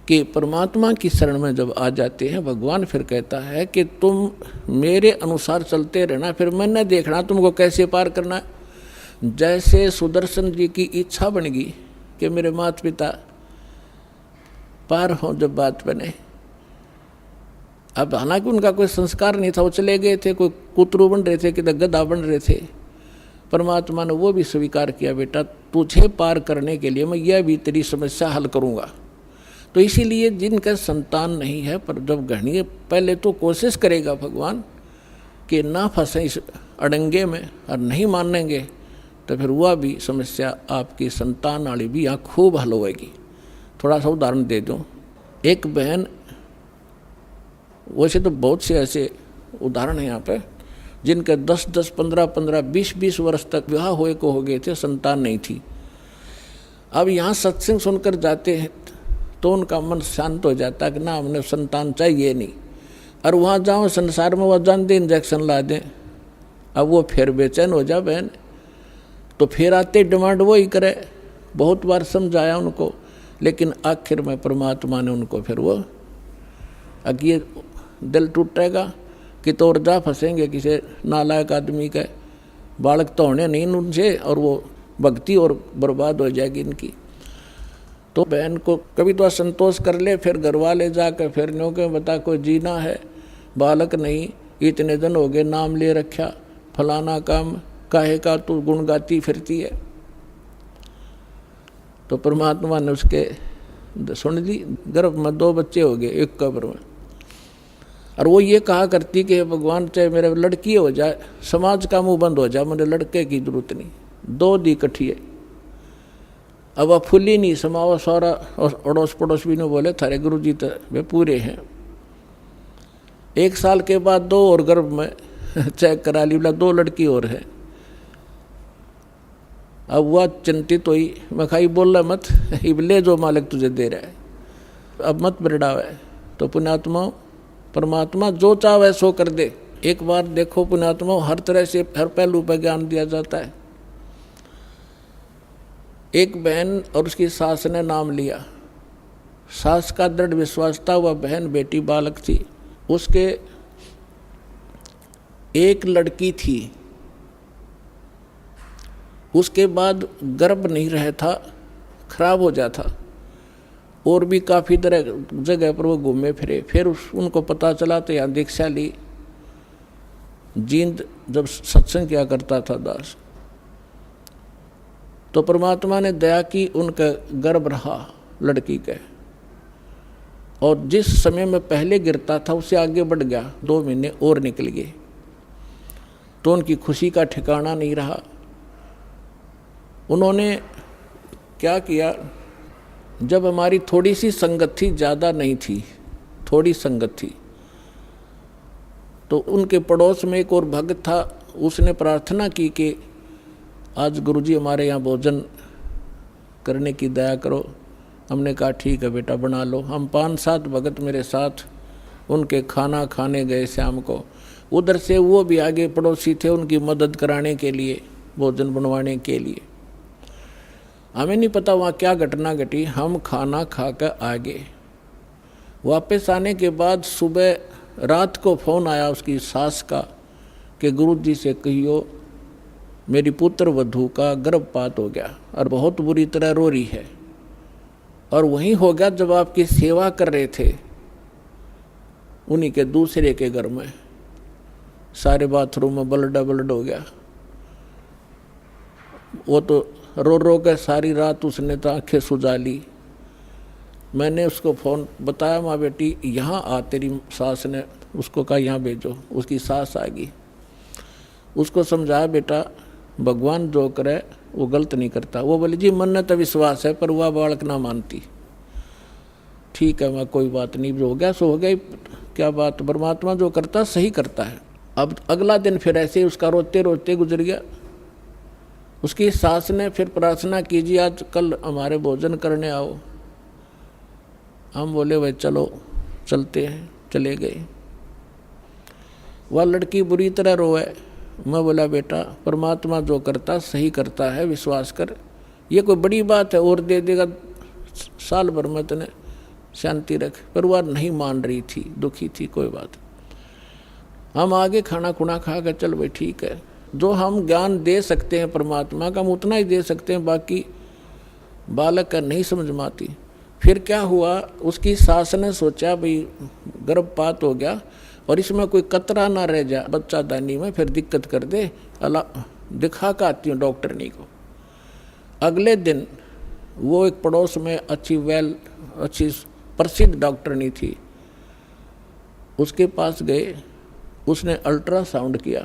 कि परमात्मा की शरण में जब आ जाते हैं भगवान फिर कहता है कि तुम मेरे अनुसार चलते रहना, फिर मैंने देखना तुमको कैसे पार करना है। जैसे सुदर्शन जी की इच्छा बन गई कि मेरे माता पिता पार हो जब बात बने। अब हालांकि उनका कोई संस्कार नहीं था, वो चले गए थे, कोई कुतरू बन रहे थे, कि गधा बन रहे थे। परमात्मा ने वो भी स्वीकार किया, बेटा तुझे पार करने के लिए मैं यह भी तेरी समस्या हल करूँगा। तो इसीलिए जिनका संतान नहीं है पर जब घड़ी पहले तो कोशिश करेगा भगवान कि ना फंसे इस अड़ंगे में, और नहीं मानेंगे तो फिर वह भी समस्या आपकी संतान वाली भी यहाँ खूब हल होएगी। थोड़ा सा उदाहरण दे दूं। एक बहन, वैसे तो बहुत से ऐसे उदाहरण हैं यहाँ पे, जिनके 10-10, 15-15, 20-20 वर्ष तक विवाह हुए को हो गए थे, संतान नहीं थी। अब यहाँ सत्संग सुनकर जाते हैं तो उनका मन शांत हो जाता है कि ना, हमने संतान चाहिए नहीं। और वहाँ जाओ संसार में वो जान दे इंजेक्शन ला दें, अब वो फिर बेचैन हो जा बहन, तो फिर आते डिमांड वो ही करे। बहुत बार समझाया उनको, लेकिन आखिर में परमात्मा ने उनको फिर वो ये दिल टूटेगा कि तो और जा फंसेंगे किसी नालायक आदमी के, बालक तो होने नहीं उनसे, और वो भक्ति और बर्बाद हो जाएगी इनकी। तो बहन को कभी तो असंतोष कर ले, फिर घर वाले जाकर फिर न्यों के बता कोई जीना है, बालक नहीं, इतने दिन हो गए नाम ले रखा, फलाना काम काहे का तू गुण गाती फिरती है। तो परमात्मा ने उसके सुन दी, गर्भ में 2 बच्चे हो गए, एक कब्र में। और वो ये कहा करती कि भगवान चाहे मेरे लड़की हो जाए, समाज का मुंह बंद हो जाए, मुझे लड़के की जरूरत नहीं, 2 दी इकट्ठी है। अब वह फुली नहीं समावा, सारा अड़ोस पड़ोस भी नहीं बोले थारे गुरु जी तो वे पूरे हैं। 1 साल के बाद 2 और गर्भ में चेक करा ली, बोला 2 लड़की और है। अब वह चिंतित हुई, मैं खाई बोल रहा मत, इबले जो मालिक तुझे दे रहा है, अब मत बिरड़ावे। तो पुण्यात्मा परमात्मा जो चाहे सो कर दे। एक बार देखो पुण्यात्मा, हर तरह से हर पहलू पर ज्ञान दिया जाता है। एक बहन और उसकी सास ने नाम लिया, सास का दृढ़ विश्वास था, वह बहन बेटी बालक थी, उसके एक लड़की थी, उसके बाद गर्भ नहीं रहा था, खराब हो जाता, और भी काफ़ी तरह जगह पर वो घूमे फिरे। फिर उनको पता चला तो यहाँ दीक्षा ली। जींद जब सत्संग किया करता था दास, तो परमात्मा ने दया की, उनका गर्भ रहा लड़की के, और जिस समय में पहले गिरता था उससे आगे बढ़ गया, 2 महीने और निकल गए। तो उनकी खुशी का ठिकाना नहीं रहा। उन्होंने क्या किया, जब हमारी थोड़ी सी संगत थी, ज़्यादा नहीं थी, थोड़ी संगत थी, तो उनके पड़ोस में एक और भक्त था, उसने प्रार्थना की कि आज गुरुजी हमारे यहाँ भोजन करने की दया करो। हमने कहा ठीक है बेटा बना लो। हम 5-7 भगत मेरे साथ उनके खाना खाने गए शाम को। उधर से वो भी आगे पड़ोसी थे उनकी मदद कराने के लिए, भोजन बनवाने के लिए। हमें नहीं पता वहाँ क्या घटना घटी, हम खाना खा कर आ गए। वापस आने के बाद सुबह रात को फ़ोन आया उसकी सास का कि गुरुजी से कहियो मेरी पुत्र वधू का गर्भपात हो गया और बहुत बुरी तरह रो रही है। और वहीं हो गया जब आपकी सेवा कर रहे थे, उन्हीं के दूसरे के घर में, सारे बाथरूम में ब्लड हो गया। वो तो रो रो कर सारी रात उसने तो आंखें सुजा ली। मैंने उसको फ़ोन बताया, माँ बेटी यहाँ आ, तेरी सास ने उसको कहा यहाँ भेजो। उसकी सास आ गई, उसको समझाया बेटा भगवान जो करे वो गलत नहीं करता। वो बोली जी मन ने तो विश्वास है, पर वह बालक ना मानती। ठीक है माँ कोई बात नहीं, जो हो गया सो हो गया, क्या बात, परमात्मा जो करता सही करता है। अब अगला दिन फिर ऐसे ही उसका रोते रोते गुजर गया। उसकी सास ने फिर प्रार्थना कीजिए आज कल हमारे भोजन करने आओ। हम बोले भाई चलो चलते हैं, चले गए। वह लड़की बुरी तरह रोए। मैं बोला बेटा परमात्मा जो करता सही करता है, विश्वास कर, ये कोई बड़ी बात है और दे देगा साल भर में तने शांति रख। पर वह नहीं मान रही थी, दुखी थी। कोई बात, हम आगे खाना खुना खा कर चल भाई ठीक है, जो हम ज्ञान दे सकते हैं परमात्मा का हम उतना ही दे सकते हैं, बाकी बालक का नहीं समझ में आती। फिर क्या हुआ, उसकी सास ने सोचा भाई गर्भपात हो गया और इसमें कोई कतरा ना रह जाए बच्चा दानी में, फिर दिक्कत कर दे, अल्लाह दिखा कर आती हूँ डॉक्टरनी को। अगले दिन वो एक पड़ोस में अच्छी प्रसिद्ध डॉक्टरनी थी, उसके पास गए। उसने अल्ट्रासाउंड किया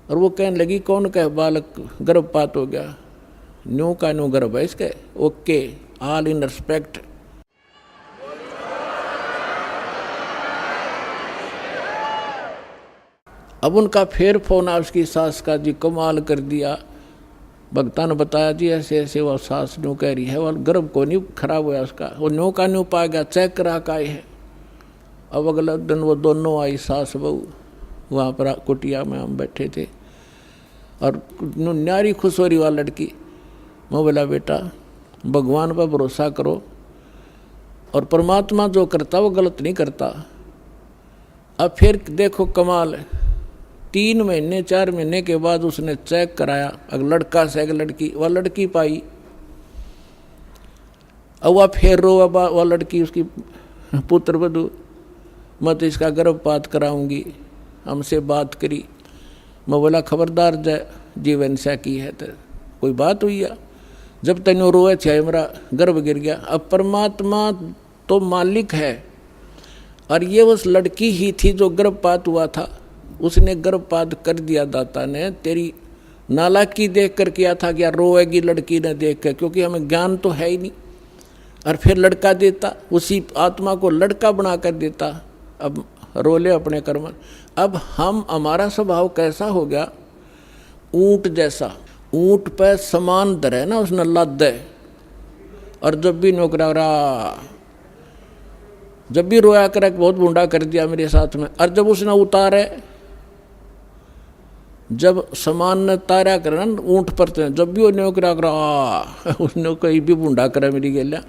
और वो कहने लगी कौन का बालक गर्भपात हो गया, न्यू का न्यू गर्भ है इसके, ओके ऑल इन रिस्पेक्ट। अब उनका फिर फोन आ उसकी सास का, जी कमाल कर दिया। भगता ने बताया जी ऐसे ऐसे वो सास न्यू कह रही है, वो गर्भ को नहीं खराब हुआ उसका, वो न्यू का न्यू पा गया, चेक करा का है। अब अगला दिन वो दोनों आई सास बहू, वहाँ पर कुटिया में हम बैठे थे और न्यारी खुश हो रही वाला लड़की। मैं बोला बेटा भगवान पर भरोसा करो और परमात्मा जो करता वो गलत नहीं करता। अब फिर देखो कमाल, 3 महीने 4 महीने के बाद उसने चेक कराया, अगर लड़का से अगर लड़की, वह लड़की पाई। अब वह फिर रो, वह लड़की उसकी पुत्र वधू, मैं तो इसका गर्भपात कराऊंगी, हमसे बात करी। मैं बोला खबरदार जय जीवन से की है तो कोई बात हुई है, जब तेनों रोए चाहे मेरा गर्भ गिर गया। अब परमात्मा तो मालिक है और ये उस लड़की ही थी जो गर्भपात हुआ था, उसने गर्भपात कर दिया दाता ने। तेरी नालायकी देख कर किया था क्या, रोएगी लड़की ने देख कर, क्योंकि हमें ज्ञान तो है ही नहीं। और फिर लड़का देता, उसी आत्मा को लड़का बना कर देता। अब रोले अपने कर्म। अब हम, हमारा स्वभाव कैसा हो गया, ऊंट जैसा। ऊंट पे समान धरे ना उसने लाद दे, और जब भी नौकरा रहा, जब भी रोया करे बहुत बूढ़ा कर दिया मेरे साथ में। और जब उसने उतारे, जब समान ने तारा करे ना ऊंट पर, जब भी वो नौकरा करा उसने कहीं भी बूढ़ा करे मेरी गेलिया,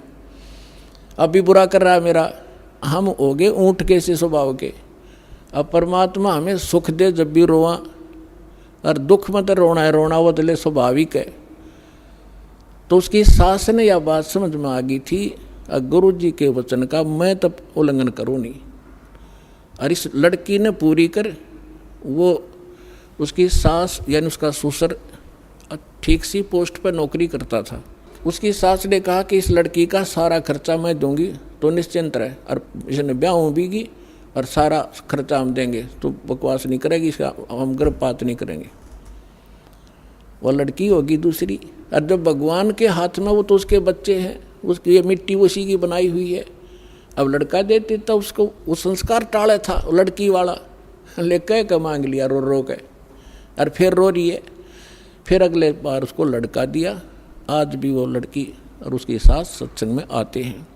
अभी बुरा कर रहा है मेरा। हम हो गए ऊंट के से स्वभाव के। अब परमात्मा हमें सुख दे जब भी रोआ, और दुख में तो रोना है, रोना वो तो स्वाभाविक है। तो उसकी सास ने यह बात समझ में आ गई थी, गुरु जी के वचन का मैं तब उल्लंघन करूँ नहीं। और इस लड़की ने पूरी कर, वो उसकी सास यानी उसका ससुर ठीक सी पोस्ट पर नौकरी करता था। उसकी सास ने कहा कि इस लड़की का सारा खर्चा मैं दूंगी तो निश्चिंत रहे, और इसने ब्याह भी की और सारा खर्चा हम देंगे, तो बकवास नहीं करेगी, इसका हम गर्भपात नहीं करेंगे। वो लड़की होगी दूसरी, और जब भगवान के हाथ में वो तो उसके बच्चे हैं, उसकी ये मिट्टी उसी की बनाई हुई है। अब लड़का देते तो उसको वो संस्कार टाले था वो लड़की वाला, ले कह के मांग लिया रो रो के, और फिर रो रही है। फिर अगले बार उसको लड़का दिया। आज भी वो लड़की और उसकी सास सत्संग में आते हैं।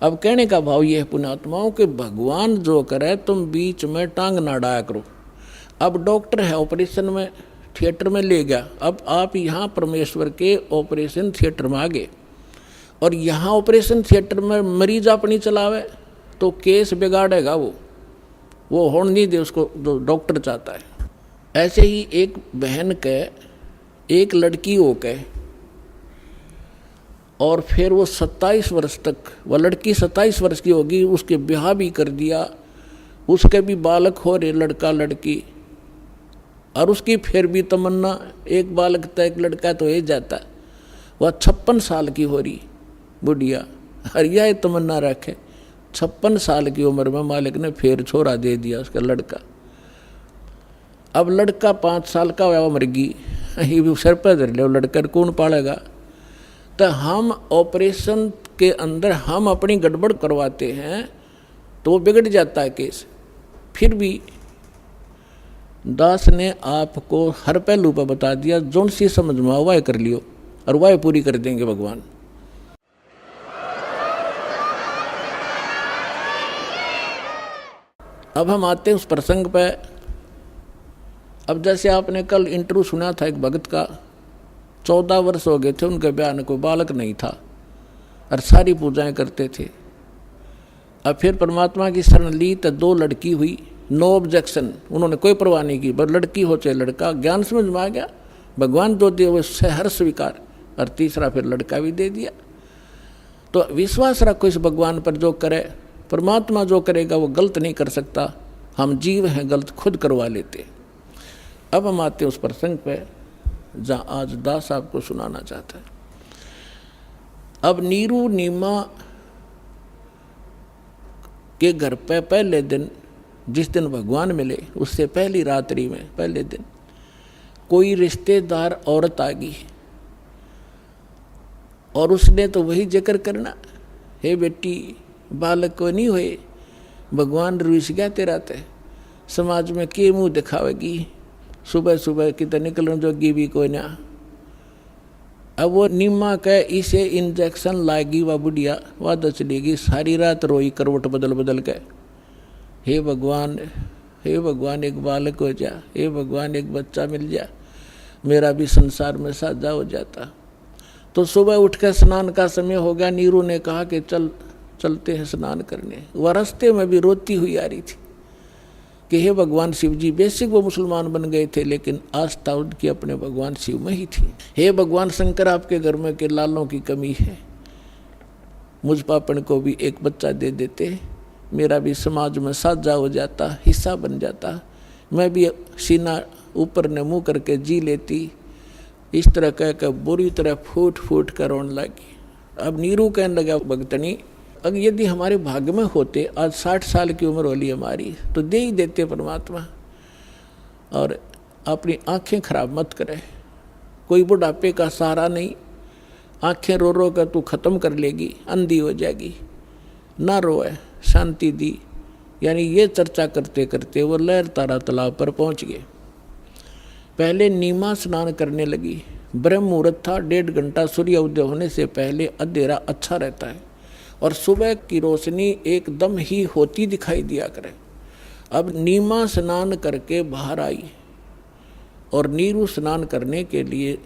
अब कहने का भाव ये है पुण्यात्माओं के, भगवान जो करे तुम बीच में टांग ना डाया करो। अब डॉक्टर है ऑपरेशन में थिएटर में ले गया, अब आप यहाँ परमेश्वर के ऑपरेशन थिएटर में आ गए, और यहाँ ऑपरेशन थिएटर में मरीज अपनी चलावे तो केस बिगाड़ेगा वो होने नहीं दे उसको जो डॉक्टर चाहता है। ऐसे ही एक बहन के एक लड़की हो के, और फिर वो 27 वर्ष तक, वह लड़की 27 वर्ष की होगी, उसके ब्याह भी कर दिया, उसके भी बालक हो रहे लड़का लड़की, और उसकी फिर भी तमन्ना एक बालक था एक लड़का तो ये जाता। वह 56 साल की हो रही बुढ़िया, और यह तमन्ना रखे 56 साल की उम्र में मालिक ने फिर छोरा दे दिया उसका लड़का। अब लड़का 5 साल का हुआ मर गई, ये भी सर पर धर ले, लड़का कौन पालेगा। तो हम ऑपरेशन के अंदर हम अपनी गड़बड़ करवाते हैं तो वो बिगड़ जाता है केस। फिर भी दास ने आपको हर पहलू पर बता दिया, जोन सी समझ में आओ वह कर लियो, और वह पूरी कर देंगे भगवान। अब हम आते हैं उस प्रसंग पे। अब जैसे आपने कल इंटरव्यू सुना था एक भगत का, 14 वर्ष हो गए थे उनके ब्याह में, कोई बालक नहीं था और सारी पूजाएं करते थे। अब फिर परमात्मा की शरण ली तो 2 लड़की हुई, नो ऑब्जेक्शन, उन्होंने कोई परवाह नहीं की, बस लड़की हो चाहे लड़का, ज्ञान समझ में आ गया, भगवान जो दिए वो हर स्वीकार, और तीसरा फिर लड़का भी दे दिया। तो विश्वास रखो इस भगवान पर, जो करे परमात्मा जो करेगा वो गलत नहीं कर सकता। हम जीव हैं, गलत खुद करवा लेते। अब हम आते हैं उस प्रसंग पे जहाँ आज दास आपको सुनाना चाहता है। अब नीरू नीमा के घर पे पहले दिन, जिस दिन भगवान मिले उससे पहली रात्रि में पहले दिन, कोई रिश्तेदार औरत आ गई और उसने तो वही जिक्र करना, हे बेटी बालक को नहीं होए, भगवान रुस गया तेरा ते, समाज में के मुँह दिखावेगी, सुबह सुबह कितने निकलने जोगी भी कोई ना। अब वो नीमा के इसे इंजेक्शन लाएगी वह बुढ़िया, वह तो चलेगी, सारी रात रोई करवट बदल बदल के, हे भगवान एक बालक हो जा, हे भगवान एक बच्चा मिल जा, मेरा भी संसार में साझा हो जाता। तो सुबह उठ कर स्नान का समय हो गया, नीरू ने कहा कि चलते हैं स्नान करने। वह रास्ते में भी रोती हुई आ रही थी कि हे भगवान शिव जी, बेसिक वो मुसलमान बन गए थे लेकिन आस्था उनकी अपने भगवान शिव में ही थी। हे भगवान शंकर, आपके घर में के लालों की कमी है, मुझ पापन को भी एक बच्चा दे देते, मेरा भी समाज में साझा हो जाता, हिस्सा बन जाता, मैं भी सीना ऊपर ने मुँह करके जी लेती। इस तरह कहकर बुरी तरह फूट फूट कर रोने लगी। अब नीरू कहने लगा, भगतनी अगर यदि हमारे भाग्य में होते, आज 60 साल की उम्र होली हमारी, तो दे ही देते परमात्मा, और अपनी आंखें खराब मत करे, कोई बुढ़ापे का सहारा नहीं, आंखें रो रो कर तू ख़त्म कर लेगी, अंधी हो जाएगी, ना रोए, शांति दी। यानी ये चर्चा करते करते वो लहर तारा तालाब पर पहुंच गए। पहले नीमा स्नान करने लगी, ब्रह्म मुहूर्त था, 1.5 घंटा सूर्य उदय होने से पहले अंधेरा अच्छा रहता है और सुबह की रोशनी एकदम ही होती दिखाई दिया करे। अब नीमा स्नान करके बाहर आई और नीरू स्नान करने के लिए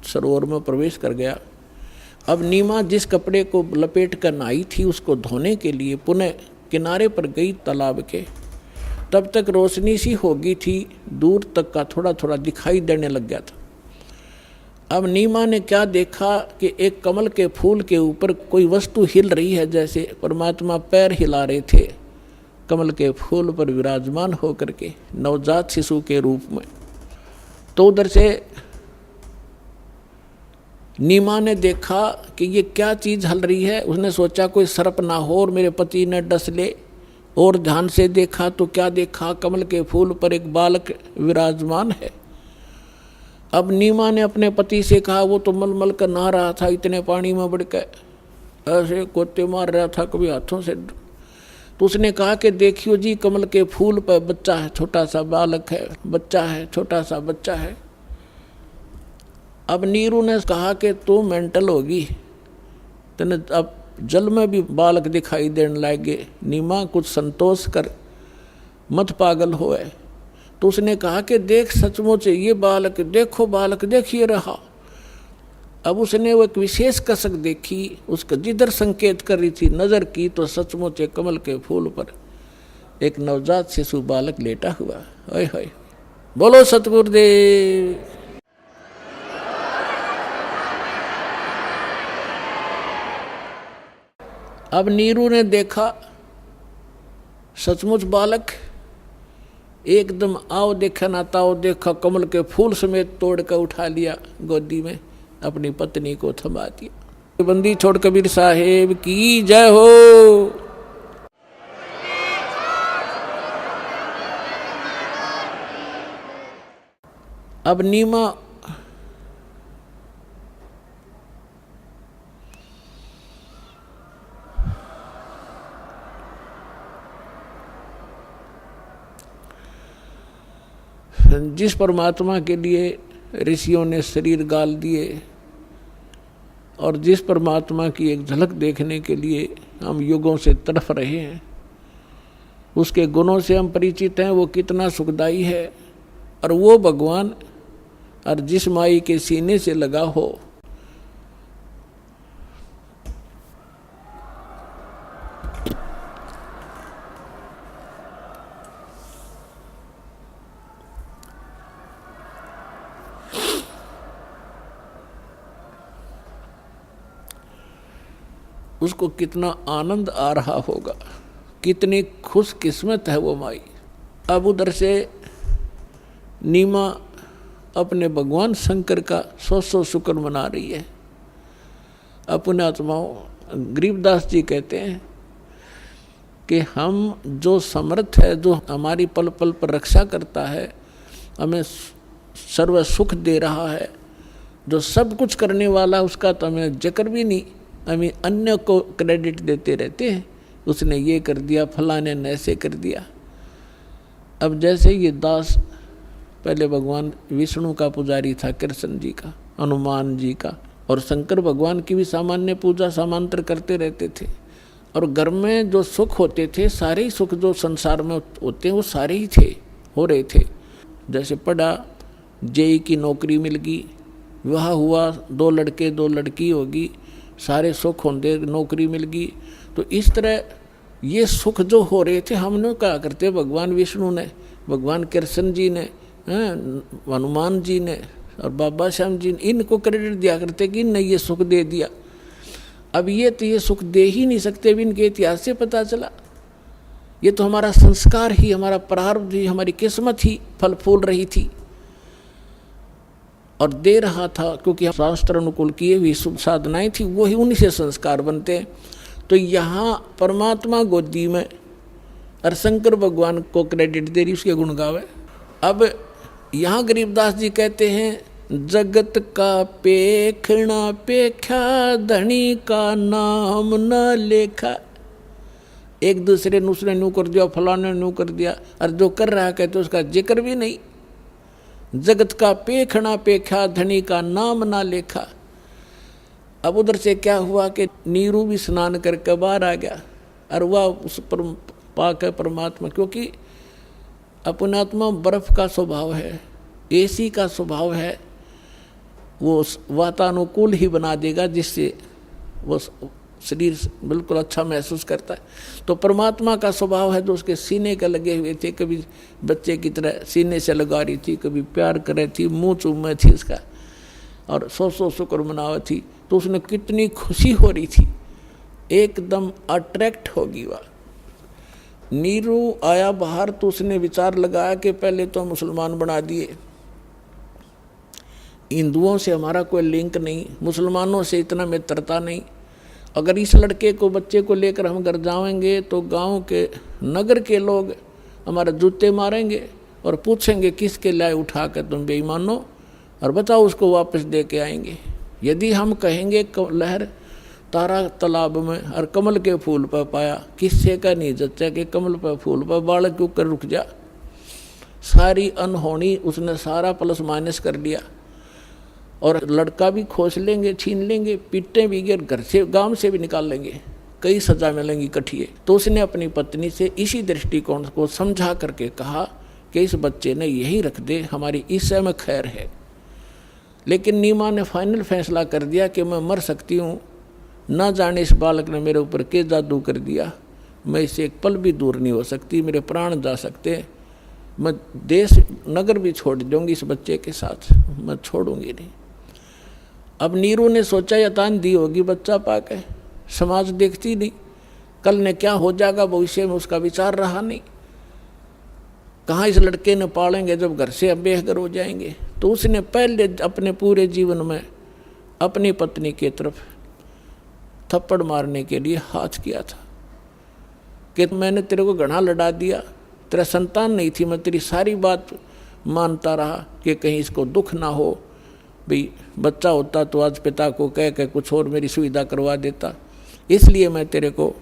सरोवर में प्रवेश कर गया। अब नीमा जिस कपड़े को लपेट कर नहाई थी उसको धोने के लिए पुनः किनारे पर गई तालाब के। तब तक रोशनी सी हो गई थी, दूर तक का थोड़ा थोड़ा दिखाई देने लग गया था। अब नीमा ने क्या देखा कि एक कमल के फूल के ऊपर कोई वस्तु हिल रही है, जैसे परमात्मा पैर हिला रहे थे कमल के फूल पर विराजमान होकर के नवजात शिशु के रूप में। तो उधर से नीमा ने देखा कि ये क्या चीज़ हल रही है। उसने सोचा कोई सर्प ना हो और मेरे पति ने डस ले, और ध्यान से देखा तो क्या देखा, कमल के फूल पर एक बालक विराजमान है। अब नीमा ने अपने पति से कहा, वो तो मलमल कर नहा रहा था, इतने पानी में बढ़ के ऐसे कोते मार रहा था कभी हाथों से। तो उसने कहा कि देखियो जी, कमल के फूल पर बच्चा है, छोटा सा बालक है, बच्चा है, छोटा सा बच्चा है। अब नीरू ने कहा कि तू मेंटल होगी, तेने अब जल में भी बालक दिखाई देने लगे, नीमा कुछ संतोष कर, मत पागल होए। तो उसने कहा कि देख सचमुच ये बालक, देखो बालक देखिए रहा। अब उसने वो एक विशेष कसक देखी, उसका जिधर संकेत कर रही थी नजर की तो सचमुच एक कमल के फूल पर एक नवजात शिशु बालक लेटा हुआ। हाय हाय, बोलो सतगुरुदेव। अब नीरू ने देखा सचमुच बालक एकदम आओ देखा ना ताओ देखा, कमल के फूल समेत तोड़ कर उठा लिया, गोदी में अपनी पत्नी को थमा दिया। बंदी छोड़ कबीर साहेब की जय हो। अब नीमा जिस परमात्मा के लिए ऋषियों ने शरीर गाल दिए और जिस परमात्मा की एक झलक देखने के लिए हम युगों से तड़फ रहे हैं, उसके गुणों से हम परिचित हैं, वो कितना सुखदाई है। और वो भगवान और जिस माई के सीने से लगा हो, उसको कितना आनंद आ रहा होगा, कितनी खुशकिस्मत है वो माई। अब उधर से नीमा अपने भगवान शंकर का 100 शुक्र मना रही है। अपने आत्माओं, गरीबदास जी कहते हैं कि हम जो समर्थ है, जो हमारी पल पल पर रक्षा करता है, हमें सर्व सुख दे रहा है, जो सब कुछ करने वाला उसका तो हमें जिक्र भी नहीं, हमें अन्य को क्रेडिट देते रहते हैं, उसने ये कर दिया, फलाने ने ऐसे कर दिया। अब जैसे ये दास पहले भगवान विष्णु का पुजारी था, कृष्ण जी का, हनुमान जी का, और शंकर भगवान की भी सामान्य पूजा समांतर करते रहते थे। और घर में जो सुख होते थे, सारे ही सुख जो संसार में होते हैं वो सारे ही थे, हो रहे थे। जैसे पढ़ा, जेई की नौकरी मिल गई, विवाह हुआ, 2 लड़के 2 लड़की होगी, सारे सुख होंगे, नौकरी मिल गई। तो इस तरह ये सुख जो हो रहे थे, हमने क्या करते, भगवान विष्णु ने, भगवान कृष्ण जी ने, हनुमान जी ने और बाबा श्याम जी ने, इनको क्रेडिट दिया करते कि इनने ये सुख दे दिया। अब ये तो ये सुख दे ही नहीं सकते, भी इनके इतिहास से पता चला। ये तो हमारा संस्कार ही, हमारा प्रारब्ध ही, हमारी किस्मत ही फल फूल रही थी और दे रहा था, क्योंकि शास्त्र अनुकूल किए हुई शुभ साधनाएं थी, वो ही उन्हीं से संस्कार बनते हैं। तो यहाँ परमात्मा गोदी में और शंकर भगवान को क्रेडिट दे रही, उसके गुण गावे। अब यहाँ गरीबदास जी कहते हैं, जगत का पेखना पेखा, धनी का नाम न लेखा। एक दूसरे ने उसने न्यू कर दिया, फलाने न्यू कर दिया, और जो कर रहा कहते उसका जिक्र भी नहीं। जगत का पेखना पेखा, धनी का नाम ना लेखा। अब उधर से क्या हुआ कि नीरू भी स्नान करके बाहर आ गया, और वह उस पर पाक है परमात्मा, क्योंकि अपनात्मा बर्फ का स्वभाव है, एसी का स्वभाव है, वो वातानुकूल ही बना देगा, जिससे वो शरीर बिल्कुल अच्छा महसूस करता है। तो परमात्मा का स्वभाव है, जो उसके सीने के लगे हुए थे, कभी बच्चे की तरह सीने से लगा रही थी, कभी प्यार कर रही थी, मुँह चूमे थी उसका, और 100 शुक्र मनावा थी। तो उसने कितनी खुशी हो रही थी, एकदम अट्रैक्ट होगी वह। नीरू आया बाहर तो उसने विचार लगाया कि पहले तो मुसलमान बना दिए, हिंदुओं से हमारा कोई लिंक नहीं, मुसलमानों से इतना मित्रता नहीं। अगर इस लड़के को, बच्चे को लेकर हम घर जाएंगे तो गांव के, नगर के लोग हमारे जूते मारेंगे और पूछेंगे किसके लाए उठा कर तुम बेईमानो, और बताओ उसको वापस दे के आएंगे। यदि हम कहेंगे लहर तारा तालाब में और कमल के फूल पर पाया, किससे का नहीं जच्चा कि कमल पर फूल पर बालक क्यों कर रुक जा। सारी अनहोनी उसने सारा प्लस माइनस कर लिया, और लड़का भी खोस लेंगे, छीन लेंगे, पीटे भी गिर, घर से गांव से भी निकाल लेंगे, कई सजा मिलेंगी कठिए। तो उसने अपनी पत्नी से इसी दृष्टिकोण को समझा करके कहा कि इस बच्चे ने यही रख दे, हमारी इससे में खैर है। लेकिन नीमा ने फाइनल फैसला कर दिया कि मैं मर सकती हूँ, ना जाने इस बालक ने मेरे ऊपर के जादू कर दिया, मैं इससे एक पल भी दूर नहीं हो सकती, मेरे प्राण जा सकते, मैं देश नगर भी छोड़ दूंगी इस बच्चे के साथ, मैं छोड़ूंगी नहीं। अब नीरू ने सोचा यतान दी होगी बच्चा पाके, समाज देखती नहीं, कल ने क्या हो जाएगा भविष्य में उसका विचार रहा नहीं, कहाँ इस लड़के ने पालेंगे जब घर से अब बेघर हो जाएंगे। तो उसने पहले अपने पूरे जीवन में अपनी पत्नी की तरफ थप्पड़ मारने के लिए हाथ किया था कि मैंने तेरे को घना लड़ा दिया, तेरा संतान नहीं थी, मैं तेरी सारी बात मानता रहा कि कहीं इसको दुख ना हो, भाई बच्चा होता तो आज पिता को कह के कुछ और मेरी सुविधा करवा देता, इसलिए मैं तेरे को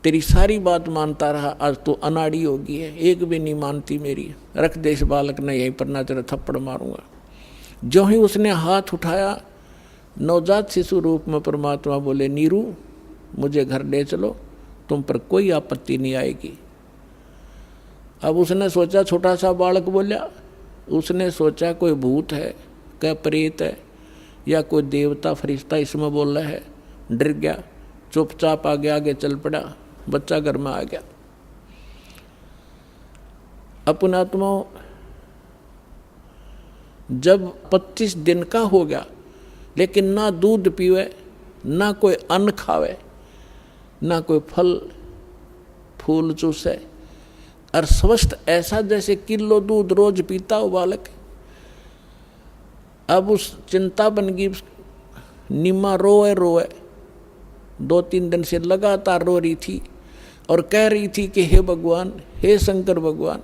तेरी सारी बात मानता रहा, आज तो अनाड़ी हो गई है, एक भी नहीं मानती मेरी, रख दे इस बालक ने यहीं पर, ना तेरा थप्पड़ मारूंगा। जो ही उसने हाथ उठाया, नवजात शिशु रूप में परमात्मा बोले, नीरू मुझे घर ले चलो, तुम पर कोई आपत्ति नहीं आएगी। अब उसने सोचा, छोटा सा बालक बोला, उसने सोचा कोई भूत है, क्या प्रेत है, या कोई देवता फरिश्ता इसमें बोल रहा है, डर गया, चुपचाप आगे आगे चल पड़ा, बच्चा घर में आ गया। अपनात्मा जब 25 दिन का हो गया, लेकिन ना दूध पीवे, ना कोई अन्न खावे, ना कोई फल फूल चूसे, और स्वस्थ ऐसा जैसे किलो दूध रोज पीता हो बालक। अब उस चिंता बन गई, निम्मा रोए रोए, 2-3 दिन से लगातार रो रही थी और कह रही थी कि हे भगवान, हे शंकर भगवान,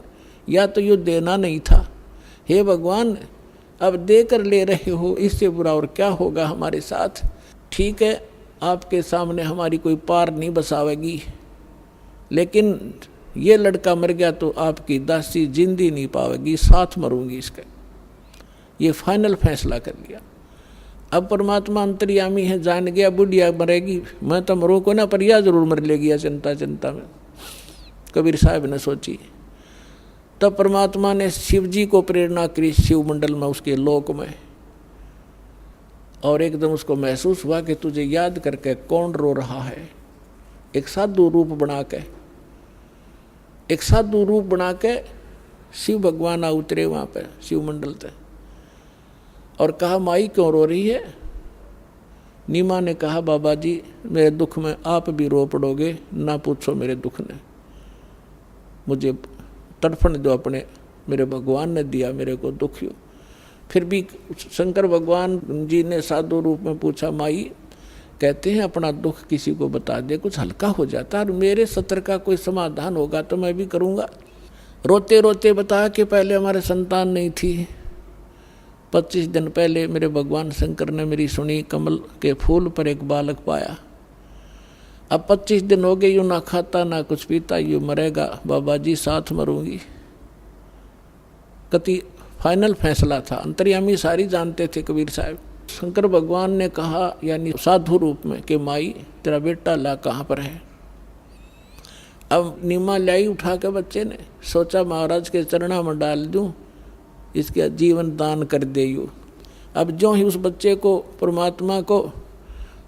या तो ये देना नहीं था, हे भगवान अब देकर ले रहे हो, इससे बुरा और क्या होगा हमारे साथ। ठीक है, आपके सामने हमारी कोई पार नहीं बसावेगी, लेकिन ये लड़का मर गया तो आपकी दासी जिंदी नहीं पावेगी, साथ मरूंगी इसके। ये फाइनल फैसला कर लिया। अब परमात्मा अंतर्यामी है, जान गया बुढ़िया मरेगी, मैं तो मरूँ को ना, पर यह जरूर मर लेगी चिंता चिंता में, कबीर साहब ने सोची। तब परमात्मा ने शिव जी को प्रेरणा करी शिव मंडल में, उसके लोक में, और एकदम उसको महसूस हुआ कि तुझे याद करके कौन रो रहा है। एक साधु रूप बना के शिव भगवान आ उतरे वहाँ पे शिव मंडल पे, और कहा माई क्यों रो रही है। नीमा ने कहा बाबा जी मेरे दुख में आप भी रो पड़ोगे, ना पूछो मेरे दुख ने, मुझे तड़फन दो अपने, मेरे भगवान ने दिया मेरे को दुख। फिर भी शंकर भगवान जी ने साधु रूप में पूछा माई, कहते हैं अपना दुख किसी को बता दे कुछ हल्का हो जाता, और मेरे सत्र का कोई समाधान होगा तो मैं भी करूँगा। रोते रोते बताया कि पहले हमारे संतान नहीं थी, 25 दिन पहले मेरे भगवान शंकर ने मेरी सुनी, कमल के फूल पर एक बालक पाया। अब 25 दिन हो गए, यूँ ना खाता ना कुछ पीता, यूँ मरेगा बाबा जी, साथ मरूंगी। कति फाइनल फैसला था, अंतर्यामी सारी जानते थे कबीर साहब। शंकर भगवान ने कहा यानी साधु रूप में कि माई तेरा बेटा ला कहाँ पर है। अब नीमा लाई उठा के बच्चे ने, सोचा महाराज के चरणा में डाल दूं, इसके जीवन दान कर दे यूँ। अब जो ही उस बच्चे को परमात्मा को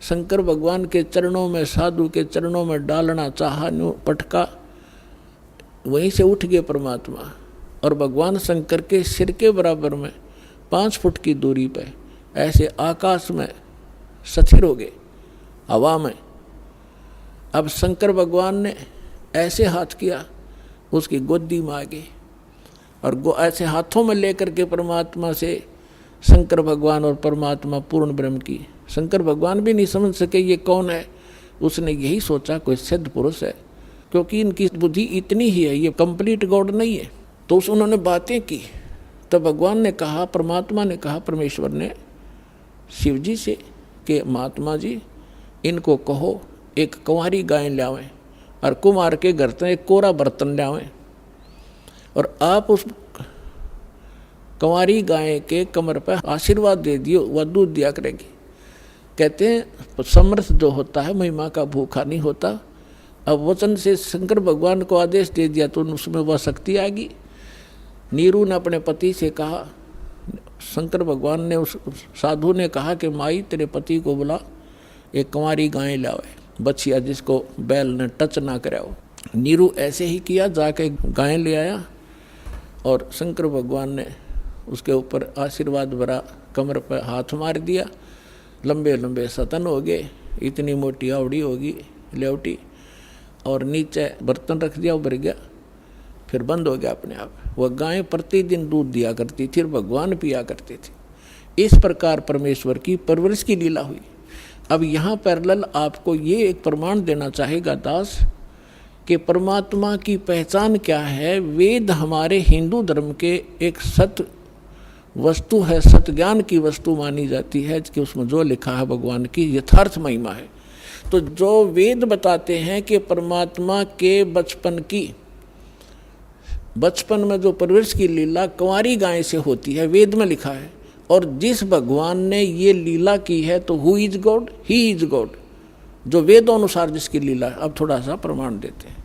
शंकर भगवान के चरणों में, साधु के चरणों में डालना चाहा, न्यू पटका, वहीं से उठ गए परमात्मा, और भगवान शंकर के सिर के बराबर में 5 फुट की दूरी पे ऐसे आकाश में स्थिर हो गए, हवा में। अब शंकर भगवान ने ऐसे हाथ किया, उसकी गोदी में आ गई, और ऐसे हाथों में लेकर के परमात्मा से शंकर भगवान और परमात्मा पूर्ण ब्रह्म की। शंकर भगवान भी नहीं समझ सके ये कौन है, उसने यही सोचा कोई सिद्ध पुरुष है, क्योंकि इनकी बुद्धि इतनी ही है, ये कंप्लीट गॉड नहीं है। तो उन्होंने बातें की, तब भगवान ने कहा, परमात्मा ने कहा, परमेश्वर ने शिव जी से कि महात्मा जी इनको कहो एक कुंवारी गाय लावें, और कुमार के घर से एक कोरा बर्तन लावें, और आप उस कुंवारी गाय के कमर पर आशीर्वाद दे दियो, वह दूध दिया करेगी। कहते हैं समर्थ जो होता है महिमा का भूखा नहीं होता। अब वचन से शंकर भगवान को आदेश दे दिया तो उसमें वह शक्ति आ गई। नीरू ने अपने पति से कहा, शंकर भगवान ने उस साधु ने कहा कि माई तेरे पति को बुला, एक कुंवारी गाय लावे, बछिया जिसको बैल ने टच ना कराओ। नीरू ऐसे ही किया, जाके गाय ले आया, और शंकर भगवान ने उसके ऊपर आशीर्वाद भरा, कमर पर हाथ मार दिया, लंबे लंबे सतन हो गए, इतनी मोटी आवड़ी होगी लेवटी, और नीचे बर्तन रख दिया, उभर गया, फिर बंद हो गया अपने आप। वह गाय प्रतिदिन दूध दिया करती थी और भगवान पिया करते थे। इस प्रकार परमेश्वर की परवरिश की लीला हुई। अब यहाँ पैरेलल आपको ये एक प्रमाण देना चाहेगा दास कि परमात्मा की पहचान क्या है। वेद हमारे हिंदू धर्म के एक सत्य वस्तु है, सत्य ज्ञान की वस्तु मानी जाती है, कि उसमें जो लिखा है भगवान की यथार्थ महिमा है। तो जो वेद बताते हैं कि परमात्मा के बचपन में जो परवरिश की लीला कुंवारी गाय से होती है, वेद में लिखा है। और जिस भगवान ने ये लीला की है तो who is God, he is God, जो वेदों अनुसार जिसकी लीला है। अब थोड़ा सा प्रमाण देते हैं।